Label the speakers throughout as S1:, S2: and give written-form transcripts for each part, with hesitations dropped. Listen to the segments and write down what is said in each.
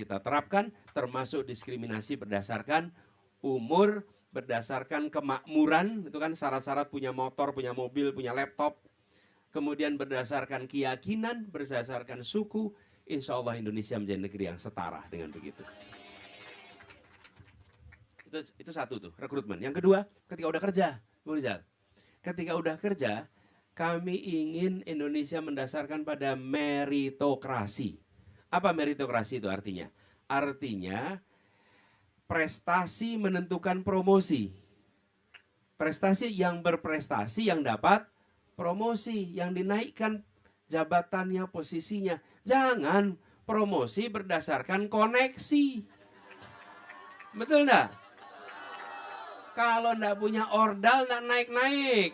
S1: kita terapkan, termasuk diskriminasi berdasarkan umur, berdasarkan kemakmuran, itu kan syarat-syarat punya motor, punya mobil, punya laptop, kemudian berdasarkan keyakinan, berdasarkan suku, insya Allah Indonesia menjadi negeri yang setara dengan begitu. Itu satu tuh, rekrutmen. Yang kedua, ketika udah kerja, Bu Rizal. Ketika udah kerja, kami ingin Indonesia mendasarkan pada meritokrasi. Apa meritokrasi itu artinya? Artinya prestasi menentukan promosi. Prestasi yang berprestasi yang dapat promosi, yang dinaikkan jabatannya, posisinya. Jangan promosi berdasarkan koneksi. Betul enggak? Kalau enggak punya ordal, enggak naik-naik.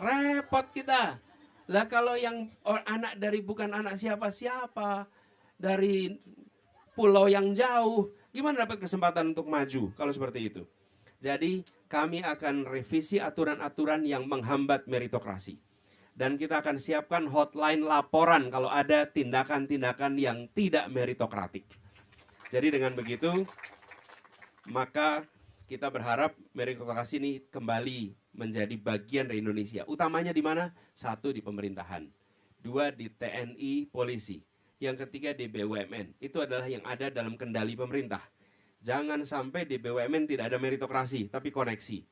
S1: Repot kita. Lah kalau yang anak dari bukan anak siapa-siapa, dari pulau yang jauh, gimana dapat kesempatan untuk maju kalau seperti itu? Jadi kami akan revisi aturan-aturan yang menghambat meritokrasi. Dan kita akan siapkan hotline laporan kalau ada tindakan-tindakan yang tidak meritokratik. Jadi dengan begitu, maka kita berharap meritokrasi ini kembali menjadi bagian dari Indonesia. Utamanya di mana? Satu, di pemerintahan. Dua, di TNI, polisi. Yang ketiga, di BUMN. Itu adalah yang ada dalam kendali pemerintah. Jangan sampai di BUMN tidak ada meritokrasi, tapi koneksi.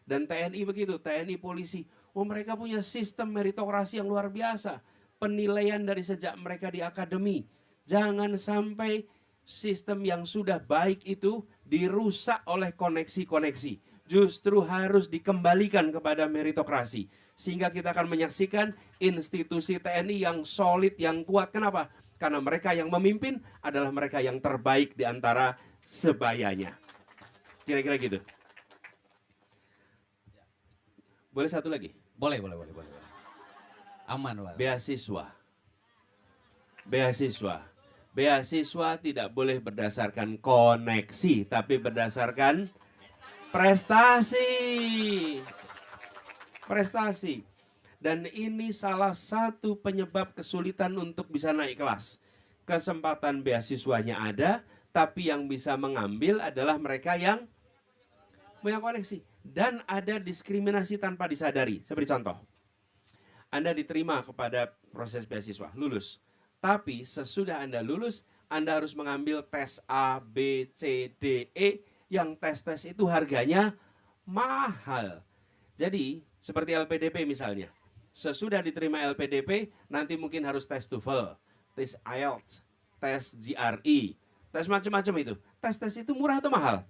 S1: Dan TNI begitu, TNI, polisi. Oh, mereka punya sistem meritokrasi yang luar biasa. Penilaian dari sejak mereka di akademi. Jangan sampai sistem yang sudah baik itu dirusak oleh koneksi-koneksi. Justru harus dikembalikan kepada meritokrasi. Sehingga kita akan menyaksikan institusi TNI yang solid, yang kuat. Kenapa? Karena mereka yang memimpin adalah mereka yang terbaik di antara sebayanya. Kira-kira gitu. Boleh satu lagi?
S2: Boleh. Aman, Pak.
S1: Beasiswa tidak boleh berdasarkan koneksi, tapi berdasarkan prestasi. Dan ini salah satu penyebab kesulitan untuk bisa naik kelas. Kesempatan beasiswanya ada, tapi yang bisa mengambil adalah mereka yang punya koneksi. Dan ada diskriminasi tanpa disadari. Seperti contoh, Anda diterima kepada proses beasiswa, lulus. Tapi sesudah Anda lulus, Anda harus mengambil tes A, B, C, D, E. Yang tes-tes itu harganya mahal. Jadi, seperti LPDP misalnya. Sesudah diterima LPDP, nanti mungkin harus tes TOEFL, tes IELTS, tes GRE, tes macam-macam itu. Tes-tes itu murah atau mahal?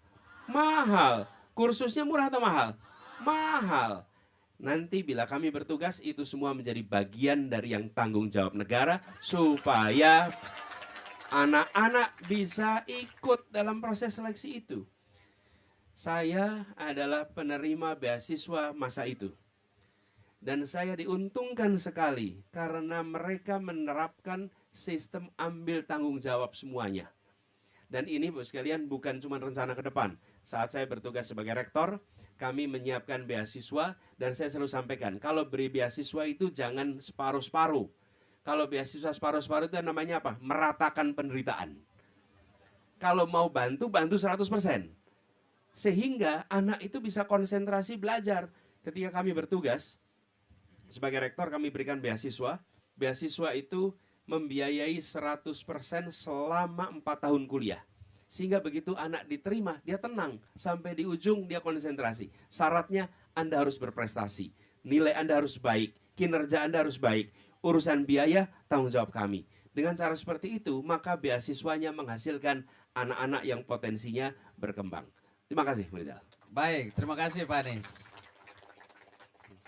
S1: Mahal. Kursusnya murah atau mahal? Mahal. Nanti bila kami bertugas, itu semua menjadi bagian dari yang tanggung jawab negara, supaya anak-anak bisa ikut dalam proses seleksi itu. Saya adalah penerima beasiswa masa itu. Dan saya diuntungkan sekali karena mereka menerapkan sistem ambil tanggung jawab semuanya. Dan ini Bu sekalian bukan cuma rencana ke depan. Saat saya bertugas sebagai rektor, kami menyiapkan beasiswa dan saya selalu sampaikan, kalau beri beasiswa itu jangan separuh-separuh. Kalau beasiswa separuh-separuh itu namanya apa? Meratakan penderitaan. Kalau mau bantu, bantu 100%. Sehingga anak itu bisa konsentrasi belajar. Ketika kami bertugas, sebagai rektor kami berikan beasiswa. Beasiswa itu membiayai 100% selama 4 tahun kuliah. Sehingga begitu anak diterima, dia tenang. Sampai di ujung dia konsentrasi. Syaratnya Anda harus berprestasi. Nilai Anda harus baik. Kinerja Anda harus baik. Urusan biaya, tanggung jawab kami. Dengan cara seperti itu, maka beasiswanya menghasilkan anak-anak yang potensinya berkembang. Terima kasih, Rizal.
S2: Baik, terima kasih Pak Anies.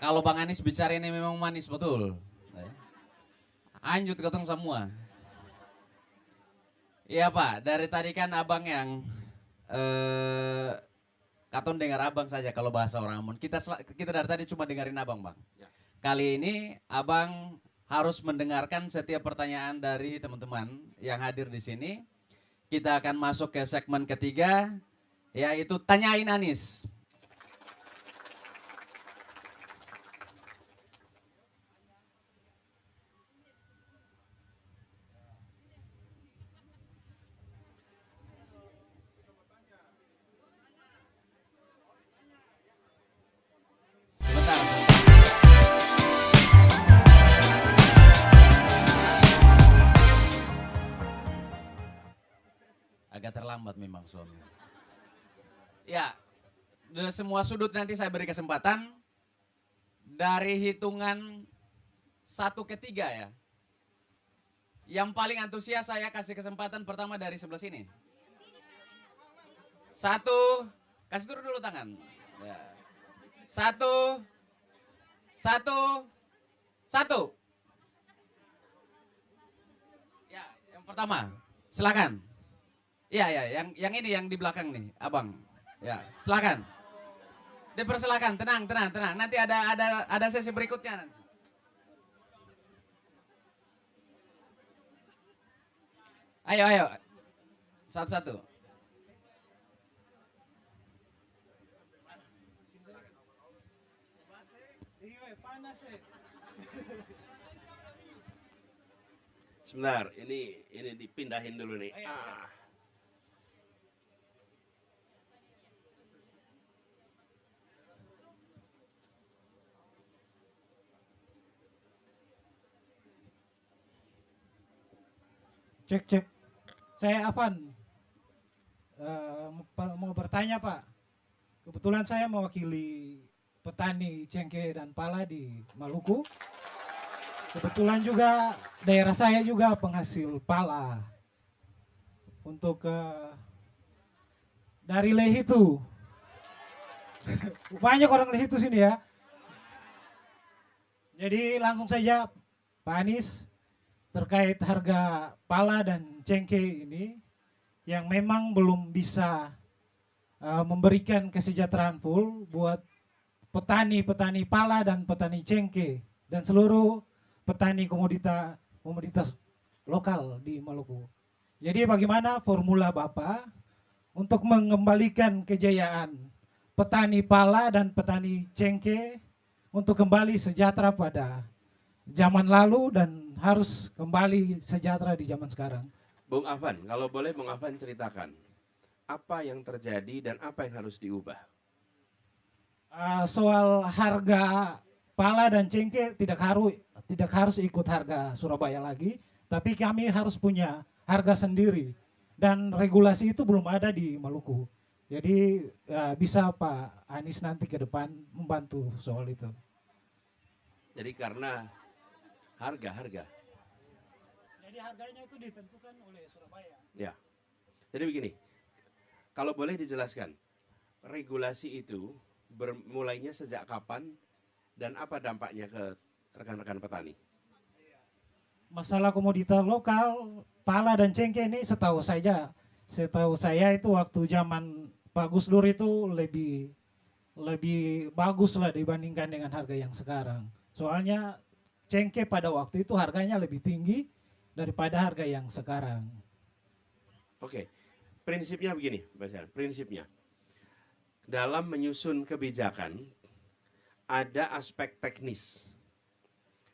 S2: Kalau Bang Anies bicara ini memang manis betul. Anjut ketemu semua. Iya Pak, dari tadi kan abang yang katon dengar abang saja kalau bahasa orang Ambon. Kita dari tadi cuma dengerin abang Bang. Kali ini abang harus mendengarkan setiap pertanyaan dari teman-teman yang hadir di sini. Kita akan masuk ke segmen ketiga, yaitu tanyain Anies. agak terlambat memang suami. Ya, dari semua sudut nanti saya beri kesempatan dari hitungan 1 ke 3 ya. Yang paling antusias saya kasih kesempatan pertama dari sebelah sini. 1, kasih turun dulu tangan. Ya. 1, 1, 1. Ya, yang pertama, silakan. Ya, yang ini yang di belakang nih, abang. Ya, silakan. Dipersilakan, tenang. Nanti ada sesi berikutnya nanti. Ayo. Satu-satu.
S1: Sebentar, ini dipindahin dulu nih.
S3: Cek. Saya Afan. Mau bertanya Pak. Kebetulan saya mewakili petani cengkeh dan pala di Maluku. Kebetulan juga daerah saya juga penghasil pala. Untuk dari Lehitu. Banyak orang Lehitu sini ya. Jadi langsung saja Pak Anies, terkait harga pala dan cengkeh ini yang memang belum bisa memberikan kesejahteraan full buat petani pala dan petani cengkeh dan seluruh petani komoditas lokal di Maluku. Jadi bagaimana formula Bapak untuk mengembalikan kejayaan petani pala dan petani cengkeh untuk kembali sejahtera pada zaman lalu dan harus kembali sejahtera di zaman sekarang.
S1: Bung Afan, kalau boleh Bung Afan ceritakan apa yang terjadi dan apa yang harus diubah.
S3: Soal harga pala dan cengkeh tidak harus ikut harga Surabaya lagi, tapi kami harus punya harga sendiri dan regulasi itu belum ada di Maluku. Jadi bisa Pak Anies nanti ke depan membantu soal itu.
S1: Jadi karena harga.
S3: Jadi harganya itu ditentukan oleh Surabaya.
S1: Ya. Jadi begini, kalau boleh dijelaskan, regulasi itu mulainya sejak kapan dan apa dampaknya ke rekan-rekan petani?
S3: Masalah komoditas lokal, pala dan cengkeh ini setahu saya itu waktu zaman Pak Gus Dur itu lebih bagus lah dibandingkan dengan harga yang sekarang. Soalnya cengkeh pada waktu itu harganya lebih tinggi daripada harga yang sekarang.
S1: Oke, prinsipnya begini, prinsipnya dalam menyusun kebijakan ada aspek teknis.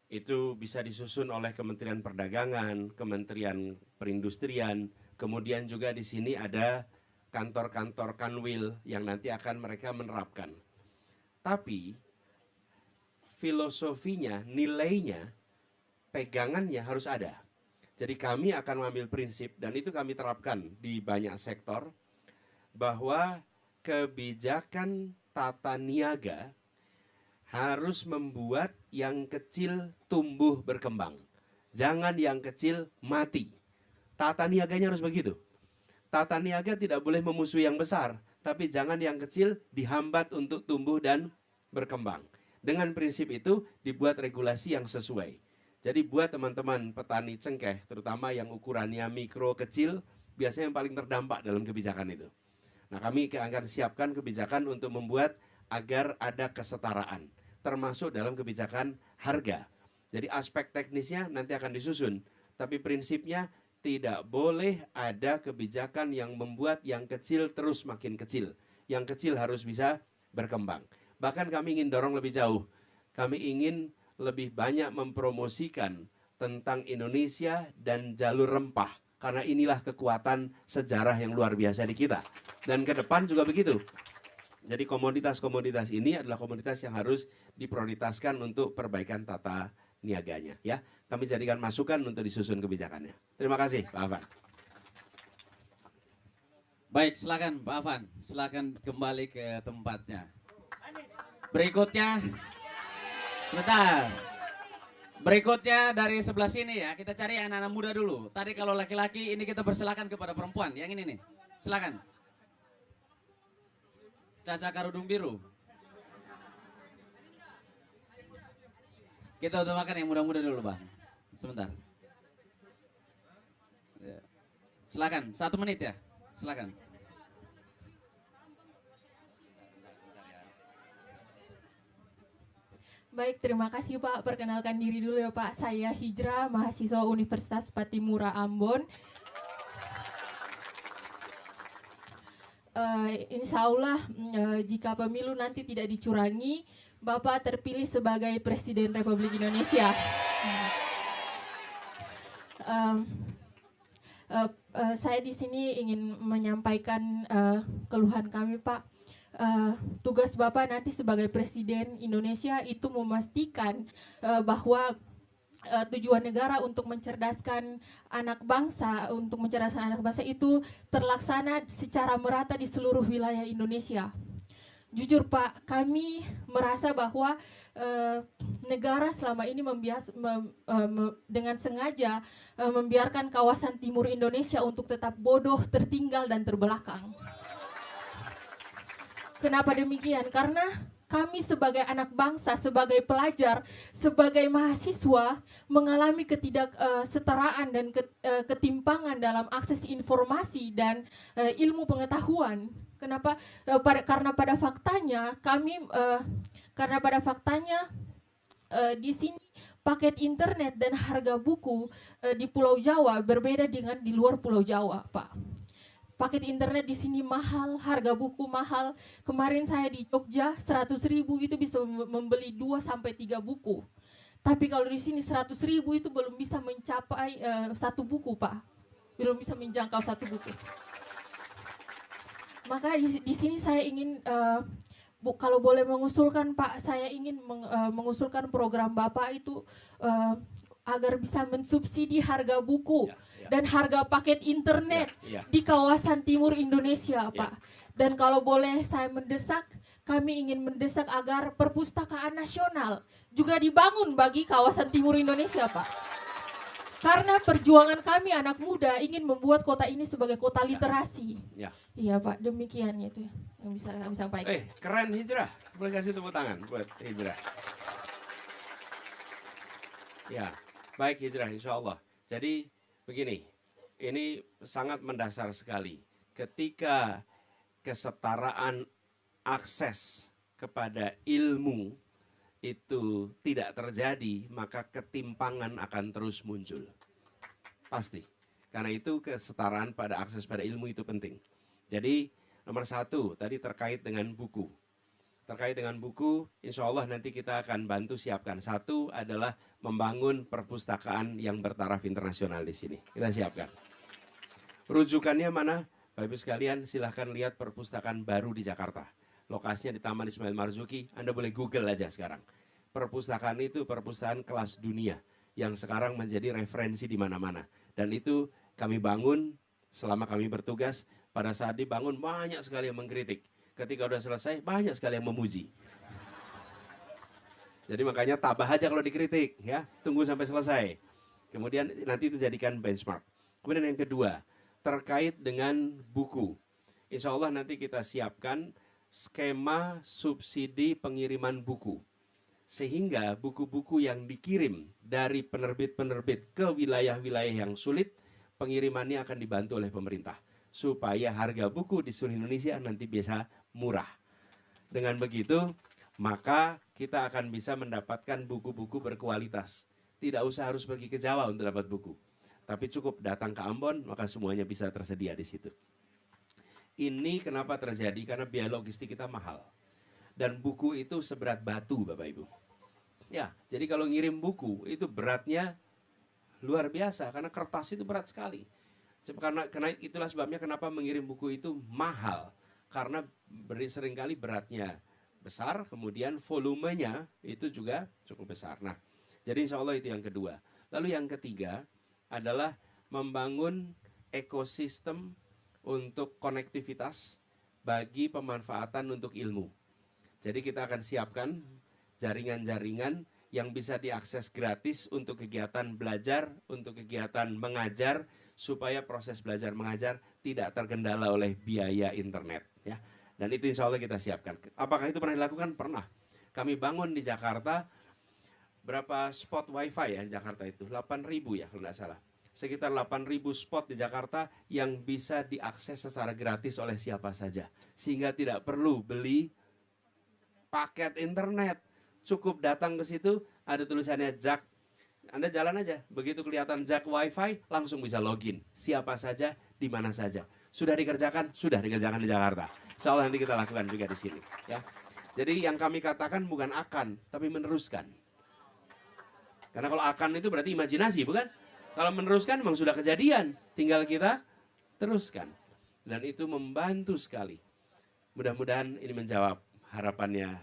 S1: Itu bisa disusun oleh Kementerian Perdagangan, Kementerian Perindustrian, kemudian juga di sini ada kantor-kantor Kanwil yang nanti akan mereka menerapkan. Tapi filosofinya, nilainya, pegangannya harus ada. Jadi kami akan mengambil prinsip dan itu kami terapkan di banyak sektor bahwa kebijakan tata niaga harus membuat yang kecil tumbuh berkembang. Jangan yang kecil mati. Tata niaganya harus begitu. Tata niaga tidak boleh memusuhi yang besar, tapi jangan yang kecil dihambat untuk tumbuh dan berkembang. Dengan prinsip itu dibuat regulasi yang sesuai. Jadi buat teman-teman petani cengkeh, terutama yang ukurannya mikro kecil, biasanya yang paling terdampak dalam kebijakan itu. Nah, kami akan siapkan kebijakan untuk membuat agar ada kesetaraan, termasuk dalam kebijakan harga. Jadi aspek teknisnya nanti akan disusun, tapi prinsipnya tidak boleh ada kebijakan yang membuat yang kecil terus makin kecil. Yang kecil harus bisa berkembang. Bahkan kami ingin dorong lebih jauh. Kami ingin lebih banyak mempromosikan tentang Indonesia dan jalur rempah. Karena inilah kekuatan sejarah yang luar biasa di kita. Dan ke depan juga begitu. Jadi komoditas-komoditas ini adalah komoditas yang harus diprioritaskan untuk perbaikan tata niaganya. Ya, kami jadikan masukan untuk disusun kebijakannya. Terima kasih, Pak Afan.
S2: Baik, silakan Pak Afan, silakan kembali ke tempatnya. Berikutnya, sebentar. Berikutnya dari sebelah sini ya, kita cari anak-anak muda dulu. Tadi kalau laki-laki, ini kita persilakan kepada perempuan. Yang ini nih, silakan. Caca Karudung Biru. Kita utamakan yang muda-muda dulu, Bang. Sebentar. Ya. Silakan, 1 menit ya. Silakan.
S4: Baik, terima kasih Pak. Perkenalkan diri dulu ya Pak. Saya Hijrah, mahasiswa Universitas Patimura Ambon. Insya Allah jika pemilu nanti tidak dicurangi, Bapak terpilih sebagai Presiden Republik Indonesia. Saya di sini ingin menyampaikan keluhan kami Pak. Tugas Bapak nanti sebagai Presiden Indonesia itu memastikan bahwa tujuan negara untuk mencerdaskan anak bangsa, itu terlaksana secara merata di seluruh wilayah Indonesia. Jujur Pak, kami merasa bahwa negara selama ini dengan sengaja membiarkan kawasan timur Indonesia untuk tetap bodoh, tertinggal, dan terbelakang. Kenapa demikian? Karena kami sebagai anak bangsa, sebagai pelajar, sebagai mahasiswa mengalami ketidaksetaraan dan ketimpangan dalam akses informasi dan ilmu pengetahuan. Kenapa? Karena pada faktanya di sini paket internet dan harga buku di Pulau Jawa berbeda dengan di luar Pulau Jawa, Pak. Paket internet di sini mahal, harga buku mahal. Kemarin saya di Jogja 100.000 itu bisa membeli 2-3 buku. Tapi kalau di sini 100.000 itu belum bisa mencapai 1 buku, Pak. Belum bisa menjangkau 1 buku. Maka di sini saya ingin kalau boleh mengusulkan Pak, saya ingin mengusulkan program Bapak itu agar bisa mensubsidi harga buku dan harga paket internet di kawasan timur Indonesia, Pak. Dan kalau boleh saya mendesak, kami ingin mendesak agar perpustakaan nasional juga dibangun bagi kawasan timur Indonesia, Pak. Karena perjuangan kami anak muda ingin membuat kota ini sebagai kota literasi. Iya Pak, demikian itu yang bisa kami sampaikan.
S1: Keren Hijrah, boleh kasih tepuk tangan buat Hijrah. Ya, baik Hijrah, insya Allah. Jadi begini, ini sangat mendasar sekali. Ketika kesetaraan akses kepada ilmu itu tidak terjadi, maka ketimpangan akan terus muncul. Pasti. Karena itu kesetaraan pada akses pada ilmu itu penting. Jadi nomor 1 tadi terkait dengan buku. Terkait dengan buku, insya Allah nanti kita akan bantu siapkan. 1 adalah membangun perpustakaan yang bertaraf internasional di sini. Kita siapkan. Rujukannya mana? Bapak Ibu sekalian, silahkan lihat perpustakaan baru di Jakarta. Lokasinya di Taman Ismail Marzuki, Anda boleh Google aja sekarang. Perpustakaan itu perpustakaan kelas dunia yang sekarang menjadi referensi di mana-mana. Dan itu kami bangun selama kami bertugas. Pada saat dibangun banyak sekali yang mengkritik. Ketika udah selesai banyak sekali yang memuji. Jadi makanya tabah aja kalau dikritik, ya. Tunggu sampai selesai. Kemudian nanti itu jadikan benchmark. Kemudian yang kedua, terkait dengan buku. Insya Allah nanti kita siapkan skema subsidi pengiriman buku. Sehingga buku-buku yang dikirim dari penerbit-penerbit ke wilayah-wilayah yang sulit, pengirimannya akan dibantu oleh pemerintah. Supaya harga buku di seluruh Indonesia nanti bisa murah. Dengan begitu, maka kita akan bisa mendapatkan buku-buku berkualitas. Tidak usah harus pergi ke Jawa untuk dapat buku. Tapi cukup datang ke Ambon, maka semuanya bisa tersedia di situ. Ini kenapa terjadi? Karena biaya logistik kita mahal. Dan buku itu seberat batu, Bapak Ibu. Ya, jadi kalau ngirim buku, itu beratnya luar biasa. Karena kertas itu berat sekali. Karena itulah sebabnya kenapa mengirim buku itu mahal. Karena seringkali beratnya besar, kemudian volumenya itu juga cukup besar. Nah, jadi insya Allah itu yang kedua. Lalu yang ketiga adalah membangun ekosistem untuk konektivitas bagi pemanfaatan untuk ilmu. Jadi kita akan siapkan jaringan-jaringan yang bisa diakses gratis untuk kegiatan belajar, untuk kegiatan mengajar, supaya proses belajar mengajar tidak terkendala oleh biaya internet. Ya. Dan itu insya Allah kita siapkan. Apakah itu pernah dilakukan? Pernah. Kami bangun di Jakarta, berapa spot wifi ya di Jakarta itu? 8.000 ya kalau nggak salah. Sekitar 8.000 spot di Jakarta yang bisa diakses secara gratis oleh siapa saja. Sehingga tidak perlu beli paket internet. Cukup datang ke situ, ada tulisannya Jak. Anda jalan aja, begitu kelihatan Jak wifi, langsung bisa login. Siapa saja, di mana saja. Sudah dikerjakan di Jakarta. Insya Allah nanti kita lakukan juga di sini. Ya. Jadi yang kami katakan bukan akan, tapi meneruskan. Karena kalau akan itu berarti imajinasi, bukan? Kalau meneruskan memang sudah kejadian, tinggal kita teruskan. Dan itu membantu sekali. Mudah-mudahan ini menjawab harapannya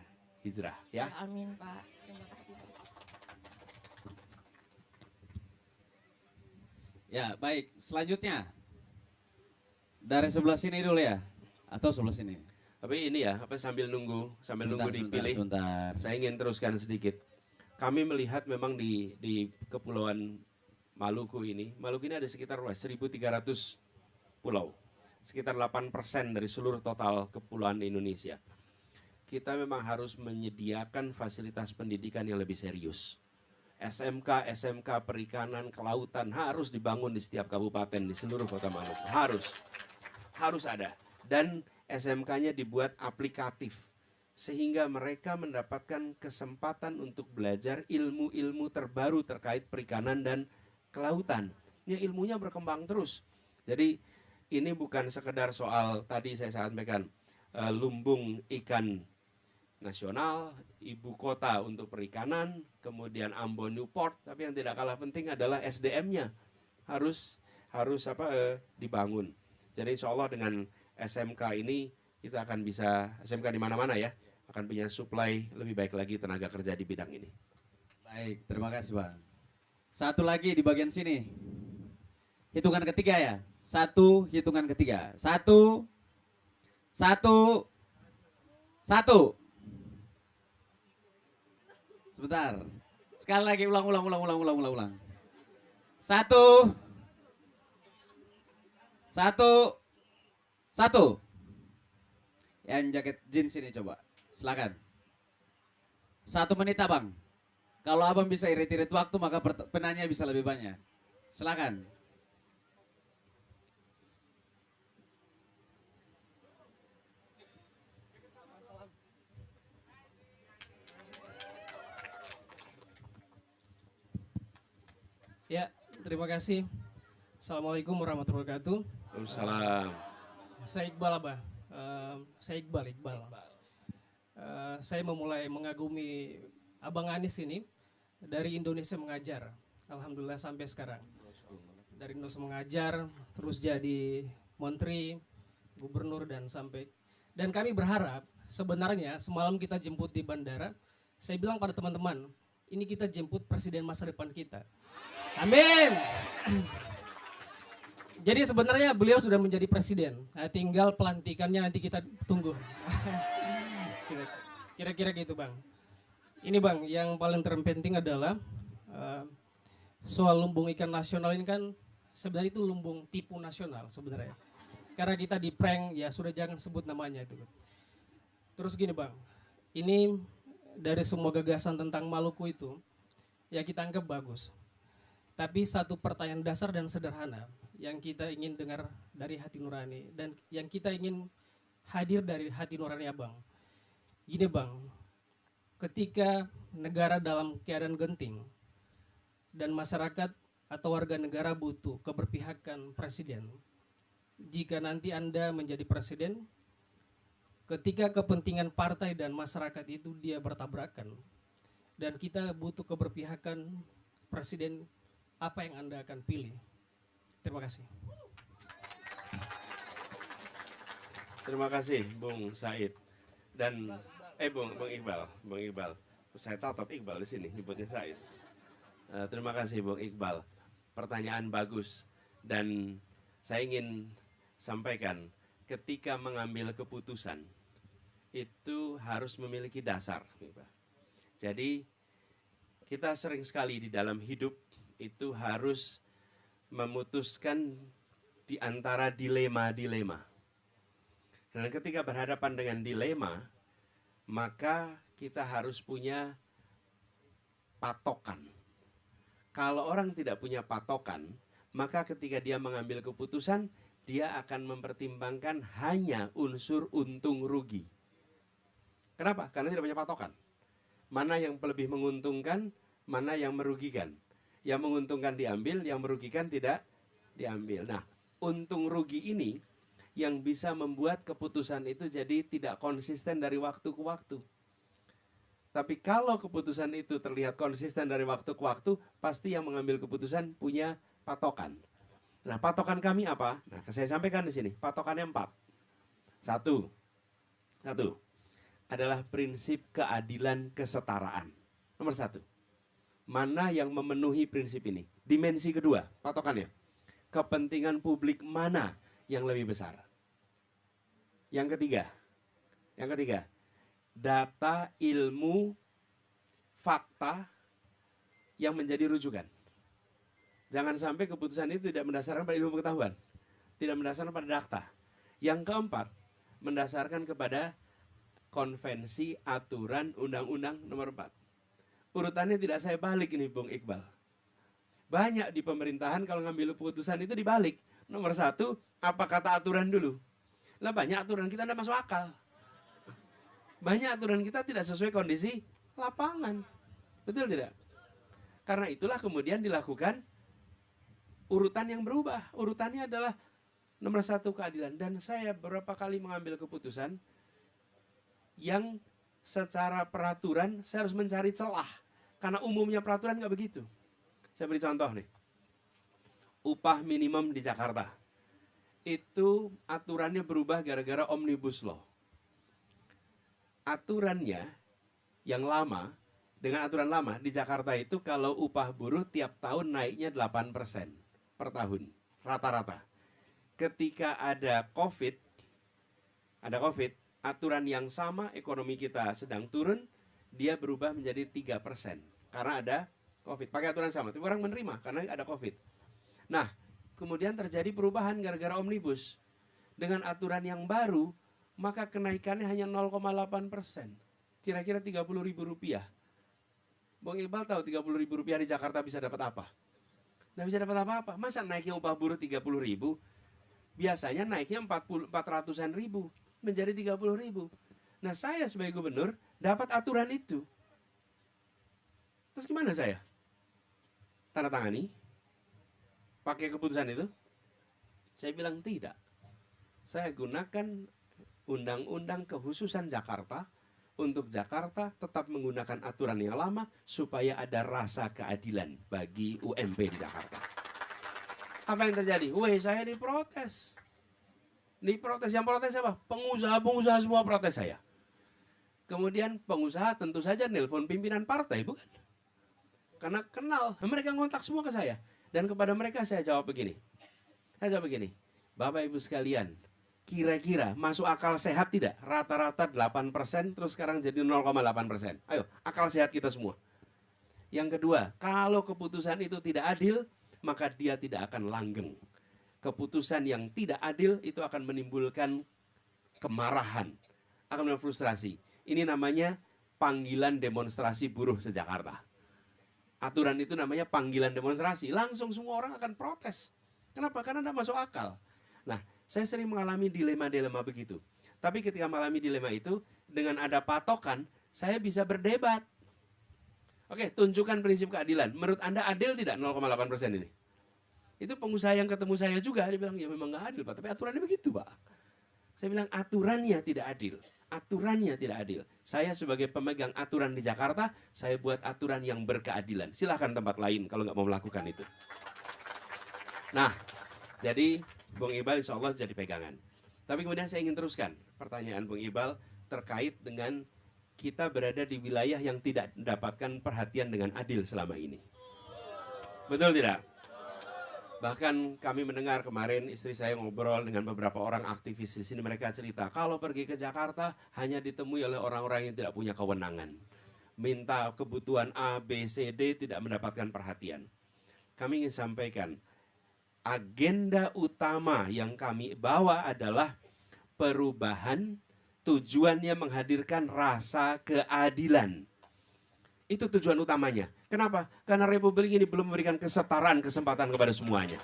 S1: Hijrah. Ya.
S4: Amin Pak. Terima kasih.
S2: Ya, baik. Selanjutnya. Dari sebelah sini dulu ya? Atau sebelah sini?
S1: Tapi ini ya, sambil nunggu dipilih.
S2: Sebentar.
S1: Saya ingin teruskan sedikit. Kami melihat memang di Kepulauan Maluku ini ada sekitar 1.300 pulau. Sekitar 8% dari seluruh total kepulauan Indonesia. Kita memang harus menyediakan fasilitas pendidikan yang lebih serius. SMK perikanan, kelautan harus dibangun di setiap kabupaten di seluruh kota Maluku. Harus ada. Dan SMK-nya dibuat aplikatif. Sehingga mereka mendapatkan kesempatan untuk belajar ilmu-ilmu terbaru terkait perikanan dan kelautan. Ini ilmunya berkembang terus. Jadi ini bukan sekedar soal tadi saya sampaikan lumbung ikan nasional, ibu kota untuk perikanan, kemudian Ambon Newport, tapi yang tidak kalah penting adalah SDM-nya harus dibangun. Jadi insya Allah dengan SMK ini kita akan bisa, SMK di mana-mana ya, akan punya supply lebih baik lagi tenaga kerja di bidang ini.
S2: Baik, terima kasih Bang. Satu lagi di bagian sini. Hitungan ketiga ya. Hitungan ketiga. Satu. Sebentar. Sekali lagi ulang. Satu. Yang jaket jeans ini coba. Silakan. 1 menit Abang. Kalau Abang bisa irit-irit waktu maka penanya bisa lebih banyak. Silakan.
S5: Ya, terima kasih. Assalamualaikum warahmatullahi wabarakatuh.
S1: Waalaikumsalam.
S5: Saya Iqbal Abah. Saya Iqbal. Saya memulai mengagumi Abang Anies ini dari Indonesia Mengajar. Alhamdulillah sampai sekarang. Dari Indonesia Mengajar, terus jadi menteri, gubernur dan sampai. Dan kami berharap sebenarnya semalam kita jemput di bandara. Saya bilang pada teman-teman, ini kita jemput presiden masa depan kita. Amin. Jadi sebenarnya beliau sudah menjadi presiden. Nah, tinggal pelantikannya nanti kita tunggu. Kira-kira gitu Bang. Ini Bang, yang paling terpenting adalah soal lumbung ikan nasional ini kan sebenarnya itu lumbung tipu nasional sebenarnya. Karena kita di prank, ya sudah jangan sebut namanya itu. Terus gini Bang, ini dari semua gagasan tentang Maluku itu, ya kita anggap bagus. Tapi satu pertanyaan dasar dan sederhana yang kita ingin dengar dari hati nurani dan yang kita ingin hadir dari hati nurani Abang. Gini Bang, ketika negara dalam keadaan genting dan masyarakat atau warga negara butuh keberpihakan presiden, jika nanti Anda menjadi presiden, ketika kepentingan partai dan masyarakat itu dia bertabrakan dan kita butuh keberpihakan presiden, apa yang Anda akan pilih? Terima kasih.
S1: Terima kasih Bung Said dan Bung Iqbal. Saya catat Iqbal di sini nyebutnya Said. Terima kasih Bung Iqbal. Pertanyaan bagus dan saya ingin sampaikan, ketika mengambil keputusan itu harus memiliki dasar. Jadi kita sering sekali di dalam hidup itu harus memutuskan di antara dilema-dilema. Dan ketika berhadapan dengan dilema, maka kita harus punya patokan. Kalau orang tidak punya patokan, maka ketika dia mengambil keputusan, dia akan mempertimbangkan hanya unsur untung rugi. Kenapa? Karena tidak punya patokan. Mana yang lebih menguntungkan, mana yang merugikan. Yang menguntungkan diambil, yang merugikan tidak diambil. Nah, untung rugi ini yang bisa membuat keputusan itu jadi tidak konsisten dari waktu ke waktu. Tapi kalau keputusan itu terlihat konsisten dari waktu ke waktu, pasti yang mengambil keputusan punya patokan. Nah, patokan kami apa? Nah, saya sampaikan di sini. Patokannya 4. Satu adalah prinsip keadilan kesetaraan. Nomor 1. Mana yang memenuhi prinsip ini? Dimensi kedua, patokannya. Kepentingan publik mana yang lebih besar? Yang ketiga, data, ilmu, fakta yang menjadi rujukan. Jangan sampai keputusan itu tidak mendasarkan pada ilmu pengetahuan, tidak mendasarkan pada data. Yang keempat, mendasarkan kepada konvensi, aturan, undang-undang nomor 4. Urutannya tidak saya balik ini, Bung Iqbal. Banyak di pemerintahan kalau ngambil keputusan itu dibalik. Nomor 1, apa kata aturan dulu. Lah banyak aturan kita tidak masuk akal. Banyak aturan kita tidak sesuai kondisi lapangan. Betul tidak? Karena itulah kemudian dilakukan urutan yang berubah. Urutannya adalah nomor 1 keadilan. Dan saya beberapa kali mengambil keputusan yang secara peraturan saya harus mencari celah. Karena umumnya peraturan nggak begitu. Saya beri contoh nih. Upah minimum di Jakarta. Itu aturannya berubah gara-gara Omnibus Law. Aturannya yang lama, dengan aturan lama di Jakarta itu kalau upah buruh tiap tahun naiknya 8% per tahun. Rata-rata. Ketika ada COVID, aturan yang sama, ekonomi kita sedang turun, dia berubah menjadi 3%. Karena ada COVID. Pakai aturan sama, tapi orang menerima karena ada COVID. Nah, kemudian terjadi perubahan gara-gara Omnibus. Dengan aturan yang baru, maka kenaikannya hanya 0,8%. Kira-kira Rp30.000. Bung Iqbal tahu Rp30.000 di Jakarta bisa dapat apa? Nggak bisa dapat apa-apa. Masa naiknya upah buruh 30.000? Biasanya naiknya 400-an ribu. Menjadi 30.000. Nah, saya sebagai gubernur dapat aturan itu. Terus gimana saya? Tanda tangani? Pakai keputusan itu? Saya bilang tidak. Saya gunakan undang-undang kekhususan Jakarta untuk Jakarta tetap menggunakan aturan yang lama supaya ada rasa keadilan bagi UMP di Jakarta. Apa yang terjadi? Saya diprotes. Diprotes, yang protes apa? Pengusaha semua protes saya. Kemudian pengusaha tentu saja nelpon pimpinan partai, bukan? Karena kenal, mereka ngontak semua ke saya. Dan kepada mereka saya jawab begini. Bapak Ibu sekalian, kira-kira masuk akal sehat tidak? Rata-rata 8%, terus sekarang jadi 0,8%. Ayo, akal sehat kita semua. Yang kedua, kalau keputusan itu tidak adil, maka dia tidak akan langgeng. Keputusan yang tidak adil itu akan menimbulkan kemarahan, akan menimbulkan frustrasi. Ini namanya panggilan demonstrasi buruh se-Jakarta. Aturan itu namanya panggilan demonstrasi. Langsung semua orang akan protes. Kenapa? Karena tidak masuk akal. Nah, saya sering mengalami dilema-dilema begitu. Tapi ketika mengalami dilema itu, dengan ada patokan, saya bisa berdebat. Oke, tunjukkan prinsip keadilan. Menurut Anda adil tidak 0,8% ini? Itu pengusaha yang ketemu saya juga, dia bilang, ya memang nggak adil Pak, tapi aturannya begitu Pak. Saya bilang, aturannya tidak adil. Aturannya tidak adil. Saya sebagai pemegang aturan di Jakarta, saya buat aturan yang berkeadilan. Silahkan tempat lain kalau nggak mau melakukan itu. Nah, jadi Bung Iqbal insya Allah jadi pegangan. Tapi kemudian saya ingin teruskan pertanyaan Bung Iqbal terkait dengan kita berada di wilayah yang tidak mendapatkan perhatian dengan adil selama ini. Betul tidak? Bahkan kami mendengar kemarin istri saya ngobrol dengan beberapa orang aktivis di sini, mereka cerita kalau pergi ke Jakarta hanya ditemui oleh orang-orang yang tidak punya kewenangan. Minta kebutuhan A, B, C, D tidak mendapatkan perhatian. Kami ingin sampaikan, agenda utama yang kami bawa adalah perubahan, tujuannya menghadirkan rasa keadilan. Itu tujuan utamanya. Kenapa? Karena Republik ini belum memberikan kesetaraan kesempatan kepada semuanya.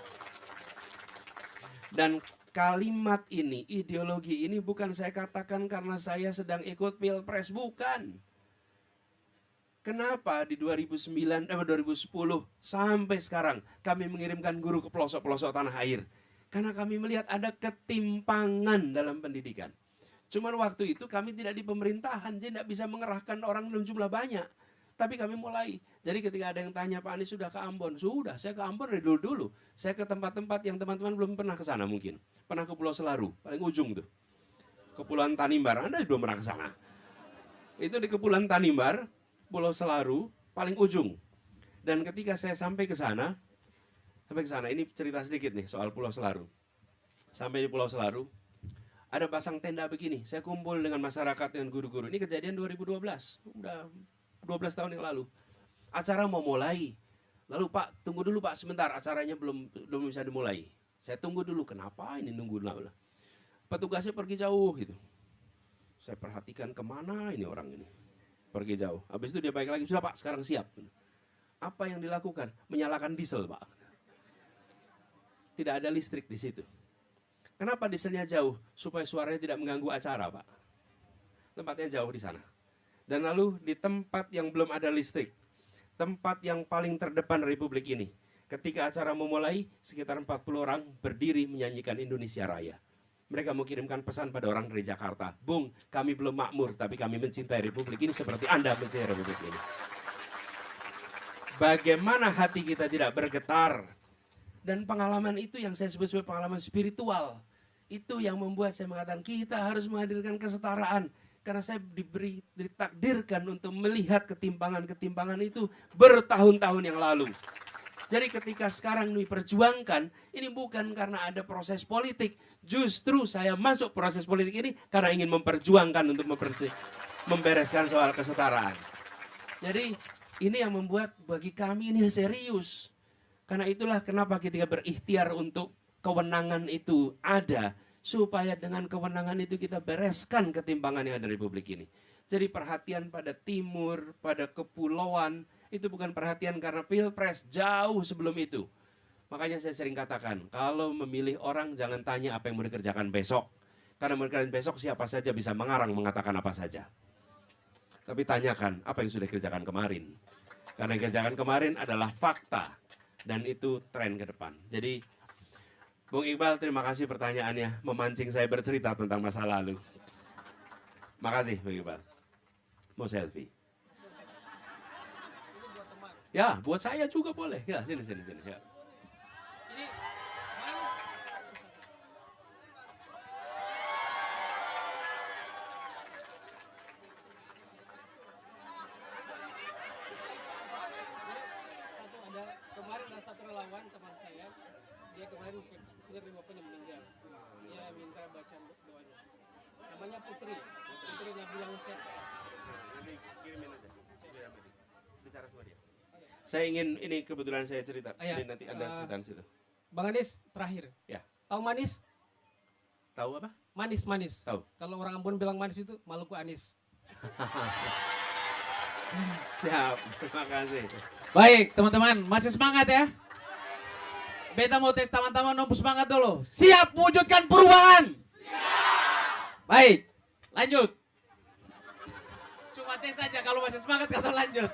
S1: Dan kalimat ini, ideologi ini bukan saya katakan karena saya sedang ikut Pilpres, bukan. Kenapa di 2010 sampai sekarang kami mengirimkan guru ke pelosok-pelosok tanah air? Karena kami melihat ada ketimpangan dalam pendidikan. Cuman waktu itu kami tidak di pemerintahan, jadi tidak bisa mengerahkan orang dalam jumlah banyak. Tapi kami mulai. Jadi ketika ada yang tanya, Pak Anies sudah ke Ambon? Sudah, saya ke Ambon dari dulu-dulu. Saya ke tempat-tempat yang teman-teman belum pernah ke sana mungkin. Pernah ke Pulau Selaru, paling ujung tuh. Kepulauan Tanimbar, Anda belum pernah ke sana. Itu di Kepulauan Tanimbar, Pulau Selaru, paling ujung. Dan ketika saya sampai ke sana, ini cerita sedikit nih soal Pulau Selaru. Sampai di Pulau Selaru, ada pasang tenda begini. Saya kumpul dengan masyarakat, dengan guru-guru. Ini kejadian 2012, udah 12 tahun yang lalu. Acara mau mulai. Lalu Pak, tunggu dulu Pak sebentar, acaranya belum bisa dimulai. Saya tunggu dulu, kenapa ini nunggu lama? Petugasnya pergi jauh gitu. Saya perhatikan kemana ini orang ini. Pergi jauh. Habis itu dia balik lagi, sudah Pak, sekarang siap. Apa yang dilakukan? Menyalakan diesel Pak. Tidak ada listrik di situ. Kenapa dieselnya jauh? Supaya suaranya tidak mengganggu acara Pak. Tempatnya jauh di sana. Dan lalu di tempat yang belum ada listrik, tempat yang paling terdepan Republik ini, ketika acara memulai, sekitar 40 orang berdiri menyanyikan Indonesia Raya. Mereka mau kirimkan pesan pada orang dari Jakarta, Bung, kami belum makmur, tapi kami mencintai Republik ini seperti Anda mencintai Republik ini. Bagaimana hati kita tidak bergetar? Dan pengalaman itu yang saya sebut sebagai pengalaman spiritual. Itu yang membuat saya mengatakan kita harus menghadirkan kesetaraan. Karena saya ditakdirkan untuk melihat ketimpangan-ketimpangan itu bertahun-tahun yang lalu. Jadi ketika sekarang diperjuangkan, ini bukan karena ada proses politik. Justru saya masuk proses politik ini karena ingin memperjuangkan untuk membereskan soal kesetaraan. Jadi ini yang membuat bagi kami ini serius. Karena itulah kenapa kita berikhtiar untuk kewenangan itu ada. Supaya dengan kewenangan itu kita bereskan ketimpangan yang ada di Republik ini. Jadi perhatian pada timur, pada kepulauan, itu bukan perhatian karena Pilpres, jauh sebelum itu. Makanya saya sering katakan, kalau memilih orang jangan tanya apa yang mau dikerjakan besok. Karena mau dikerjakan besok siapa saja bisa mengarang mengatakan apa saja. Tapi tanyakan apa yang sudah dikerjakan kemarin. Karena yang dikerjakan kemarin adalah fakta. Dan itu tren ke depan. Jadi Bung Iqbal, terima kasih pertanyaannya, memancing saya bercerita tentang masa lalu. Makasih Bung Iqbal. Mau selfie? Ya, buat saya juga boleh. Ya, sini. Ya.
S5: Kemarin ada satu relawan teman saya, dia kemarin sendiri bapaknya meninggal. Dia minta baca doanya. Namanya Putri Nabila Hussein.
S1: Ini kirimin aja. Bicara sama dia. Saya ingin, ini kebetulan saya cerita.
S5: Ini
S1: nanti Anda cerita di situ.
S5: Bang Anies terakhir.
S1: Ya.
S5: Tahu manis?
S1: Tahu apa?
S5: Manis.
S1: Tahu.
S5: Kalau orang Ambon bilang manis itu Maluku Anies.
S1: Siap, terima kasih.
S2: Baik, teman-teman, masih semangat ya? Beta mau tes teman-teman nunggu semangat dulu. Siap wujudkan perubahan? Siap. Baik, lanjut. Cuma tes saja, kalau masih semangat kata lanjut.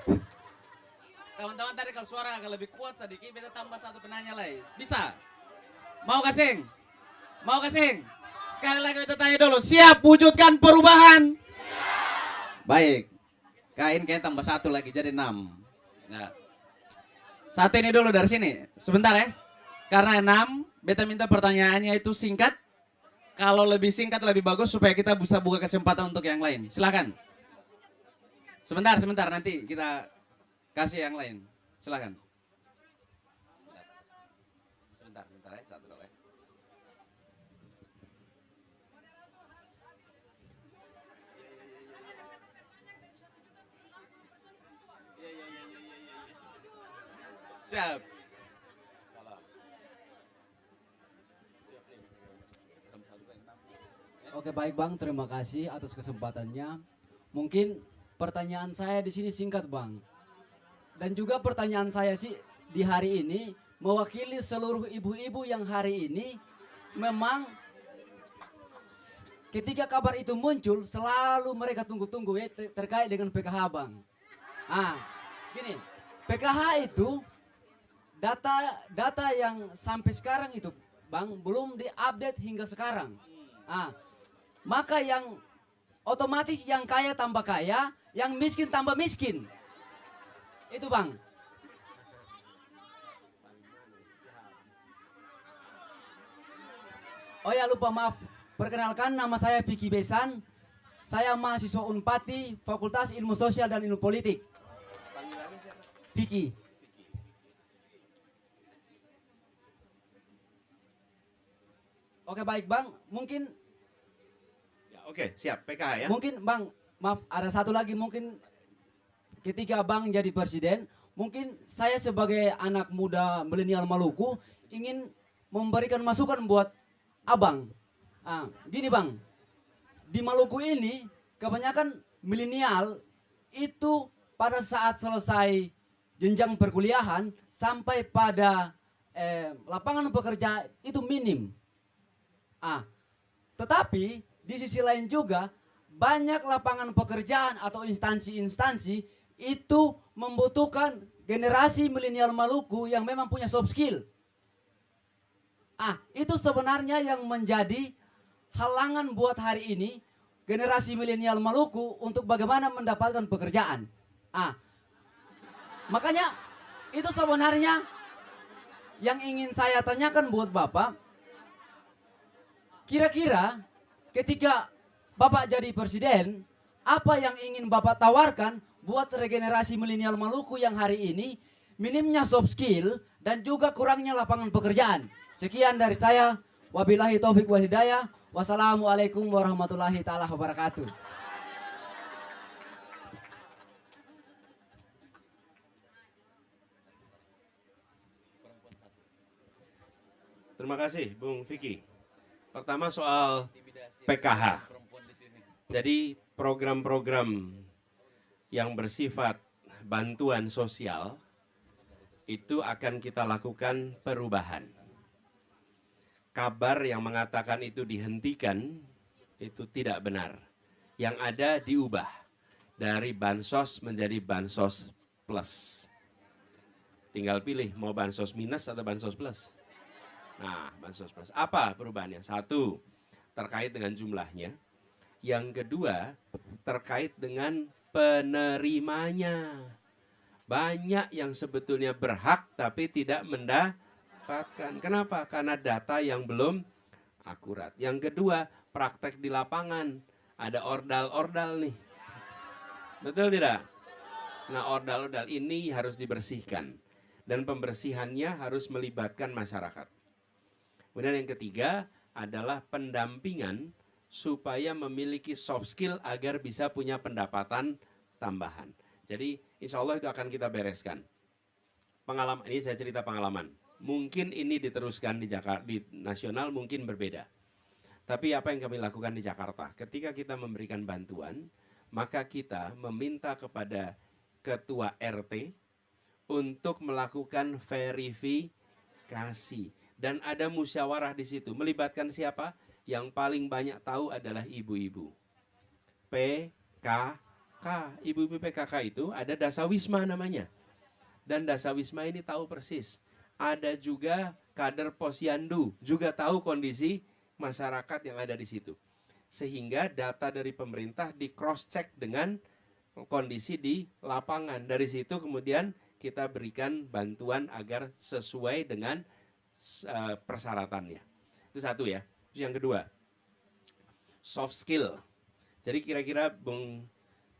S2: Teman-teman tadi kalau suara agak lebih kuat sedikit, beta tambah satu penanya lain. Bisa? Mau kasing? Mau kasing? Sekali lagi beta tanya dulu, siap wujudkan perubahan? Siap. Baik. Kain kayaknya tambah satu lagi jadi 6. Nah. Satu ini dulu dari sini. Sebentar ya. Karena 6, beta minta pertanyaannya itu singkat. Kalau lebih singkat lebih bagus supaya kita bisa buka kesempatan untuk yang lain. Silakan. Sebentar nanti kita kasih yang lain. Silakan. Sebentar. Siap.
S6: Oke baik Bang, terima kasih atas kesempatannya. Mungkin pertanyaan saya di sini singkat Bang. Dan juga pertanyaan saya sih di hari ini mewakili seluruh ibu-ibu yang hari ini memang ketika kabar itu muncul selalu mereka tunggu-tunggu ya terkait dengan PKH Bang. Gini, PKH itu data yang sampai sekarang itu Bang belum diupdate hingga sekarang. Maka yang otomatis yang kaya tambah kaya, yang miskin tambah miskin. Itu Bang. Oh ya lupa maaf, perkenalkan nama saya Vicky Besan. Saya mahasiswa Unpati, Fakultas Ilmu Sosial dan Ilmu Politik. Vicky. Oke baik Bang, mungkin
S1: Oke, siap. PKH ya.
S6: mungkin Bang, maaf ada satu lagi mungkin ketika Bang jadi presiden, mungkin saya sebagai anak muda milenial Maluku ingin memberikan masukan buat Abang. Gini Bang, di Maluku ini kebanyakan milenial itu pada saat selesai jenjang perkuliahan sampai pada lapangan pekerja itu minim. Tetapi di sisi lain juga banyak lapangan pekerjaan atau instansi-instansi itu membutuhkan generasi milenial Maluku yang memang punya soft skill. Itu sebenarnya yang menjadi halangan buat hari ini generasi milenial Maluku untuk bagaimana mendapatkan pekerjaan. Makanya itu sebenarnya yang ingin saya tanyakan buat Bapak. Kira-kira ketika Bapak jadi presiden, apa yang ingin Bapak tawarkan buat regenerasi milenial Maluku yang hari ini minimnya soft skill dan juga kurangnya lapangan pekerjaan. Sekian dari saya. Wabillahi taufik wal hidayah. Wassalamualaikum warahmatullahi taala wabarakatuh.
S1: Terima kasih Bung Vicky. Pertama soal PKH. Jadi program-program yang bersifat bantuan sosial itu akan kita lakukan perubahan. Kabar yang mengatakan itu dihentikan itu tidak benar. Yang ada diubah dari bansos menjadi bansos plus. Tinggal pilih mau bansos minus atau bansos plus. Nah, bansos plus. Apa perubahannya? Satu, terkait dengan jumlahnya. Yang kedua, terkait dengan penerimanya. Banyak yang sebetulnya berhak tapi tidak mendapatkan. Kenapa? Karena data yang belum akurat. Yang kedua, praktek di lapangan. Ada ordal-ordal nih. Betul tidak? Nah, ordal-ordal ini harus dibersihkan. Dan pembersihannya harus melibatkan masyarakat. Kemudian yang ketiga adalah pendampingan supaya memiliki soft skill agar bisa punya pendapatan tambahan. Jadi insya Allah itu akan kita bereskan. Pengalaman ini saya cerita pengalaman. Mungkin ini diteruskan di Jakarta, di nasional mungkin berbeda. Tapi apa yang kami lakukan di Jakarta? Ketika kita memberikan bantuan, maka kita meminta kepada ketua RT untuk melakukan verifikasi. Dan ada musyawarah di situ. Melibatkan siapa? Yang paling banyak tahu adalah ibu-ibu. PKK. Ibu-ibu PKK itu ada Dasawisma namanya. Dan Dasawisma ini tahu persis. Ada juga kader Posyandu. Juga tahu kondisi masyarakat yang ada di situ. Sehingga data dari pemerintah di cross check dengan kondisi di lapangan. Dari situ kemudian kita berikan bantuan agar sesuai dengan persyaratannya. Itu satu ya. Yang kedua, soft skill. Jadi kira-kira Bung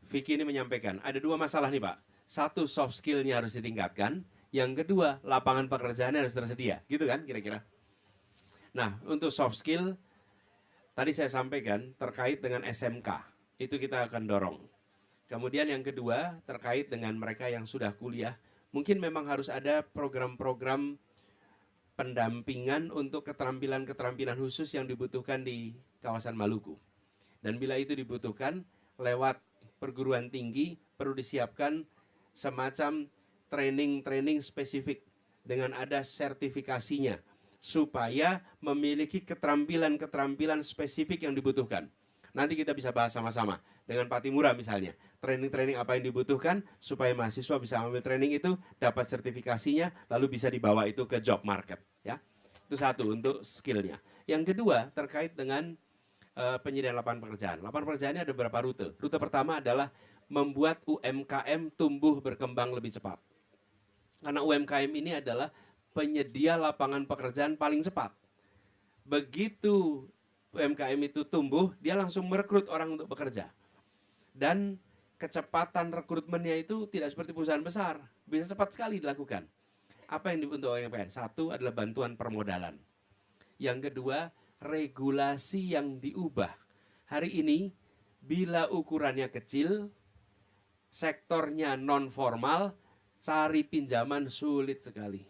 S1: Vicky ini menyampaikan, ada dua masalah nih Pak. Satu, soft skillnya harus ditingkatkan. Yang kedua, lapangan pekerjaannya harus tersedia. Gitu kan kira-kira. Nah, untuk soft skill, tadi saya sampaikan terkait dengan SMK. Itu kita akan dorong. Kemudian yang kedua, terkait dengan mereka yang sudah kuliah, Mungkin memang harus ada program-program pendampingan untuk keterampilan-keterampilan khusus yang dibutuhkan di kawasan Maluku. Dan bila itu dibutuhkan, lewat perguruan tinggi perlu disiapkan semacam training-training spesifik dengan ada sertifikasinya, supaya memiliki keterampilan-keterampilan spesifik yang dibutuhkan. Nanti kita bisa bahas sama-sama dengan Pak Timura misalnya. Training-training apa yang dibutuhkan supaya mahasiswa bisa ambil training itu, dapat sertifikasinya, lalu bisa dibawa itu ke job market. Ya, itu satu untuk skillnya. Yang kedua terkait dengan penyediaan lapangan pekerjaan. Lapangan pekerjaan ini ada beberapa rute. Rute pertama adalah membuat UMKM tumbuh berkembang lebih cepat. Karena UMKM ini adalah penyedia lapangan pekerjaan paling cepat. Begitu UMKM itu tumbuh, dia langsung merekrut orang untuk bekerja. Dan kecepatan rekrutmennya itu tidak seperti perusahaan besar, bisa cepat sekali dilakukan. Apa yang dibutuhkan UMKM? Satu adalah bantuan permodalan. Yang kedua, regulasi yang diubah. Hari ini, bila ukurannya kecil, sektornya non formal, cari pinjaman sulit sekali.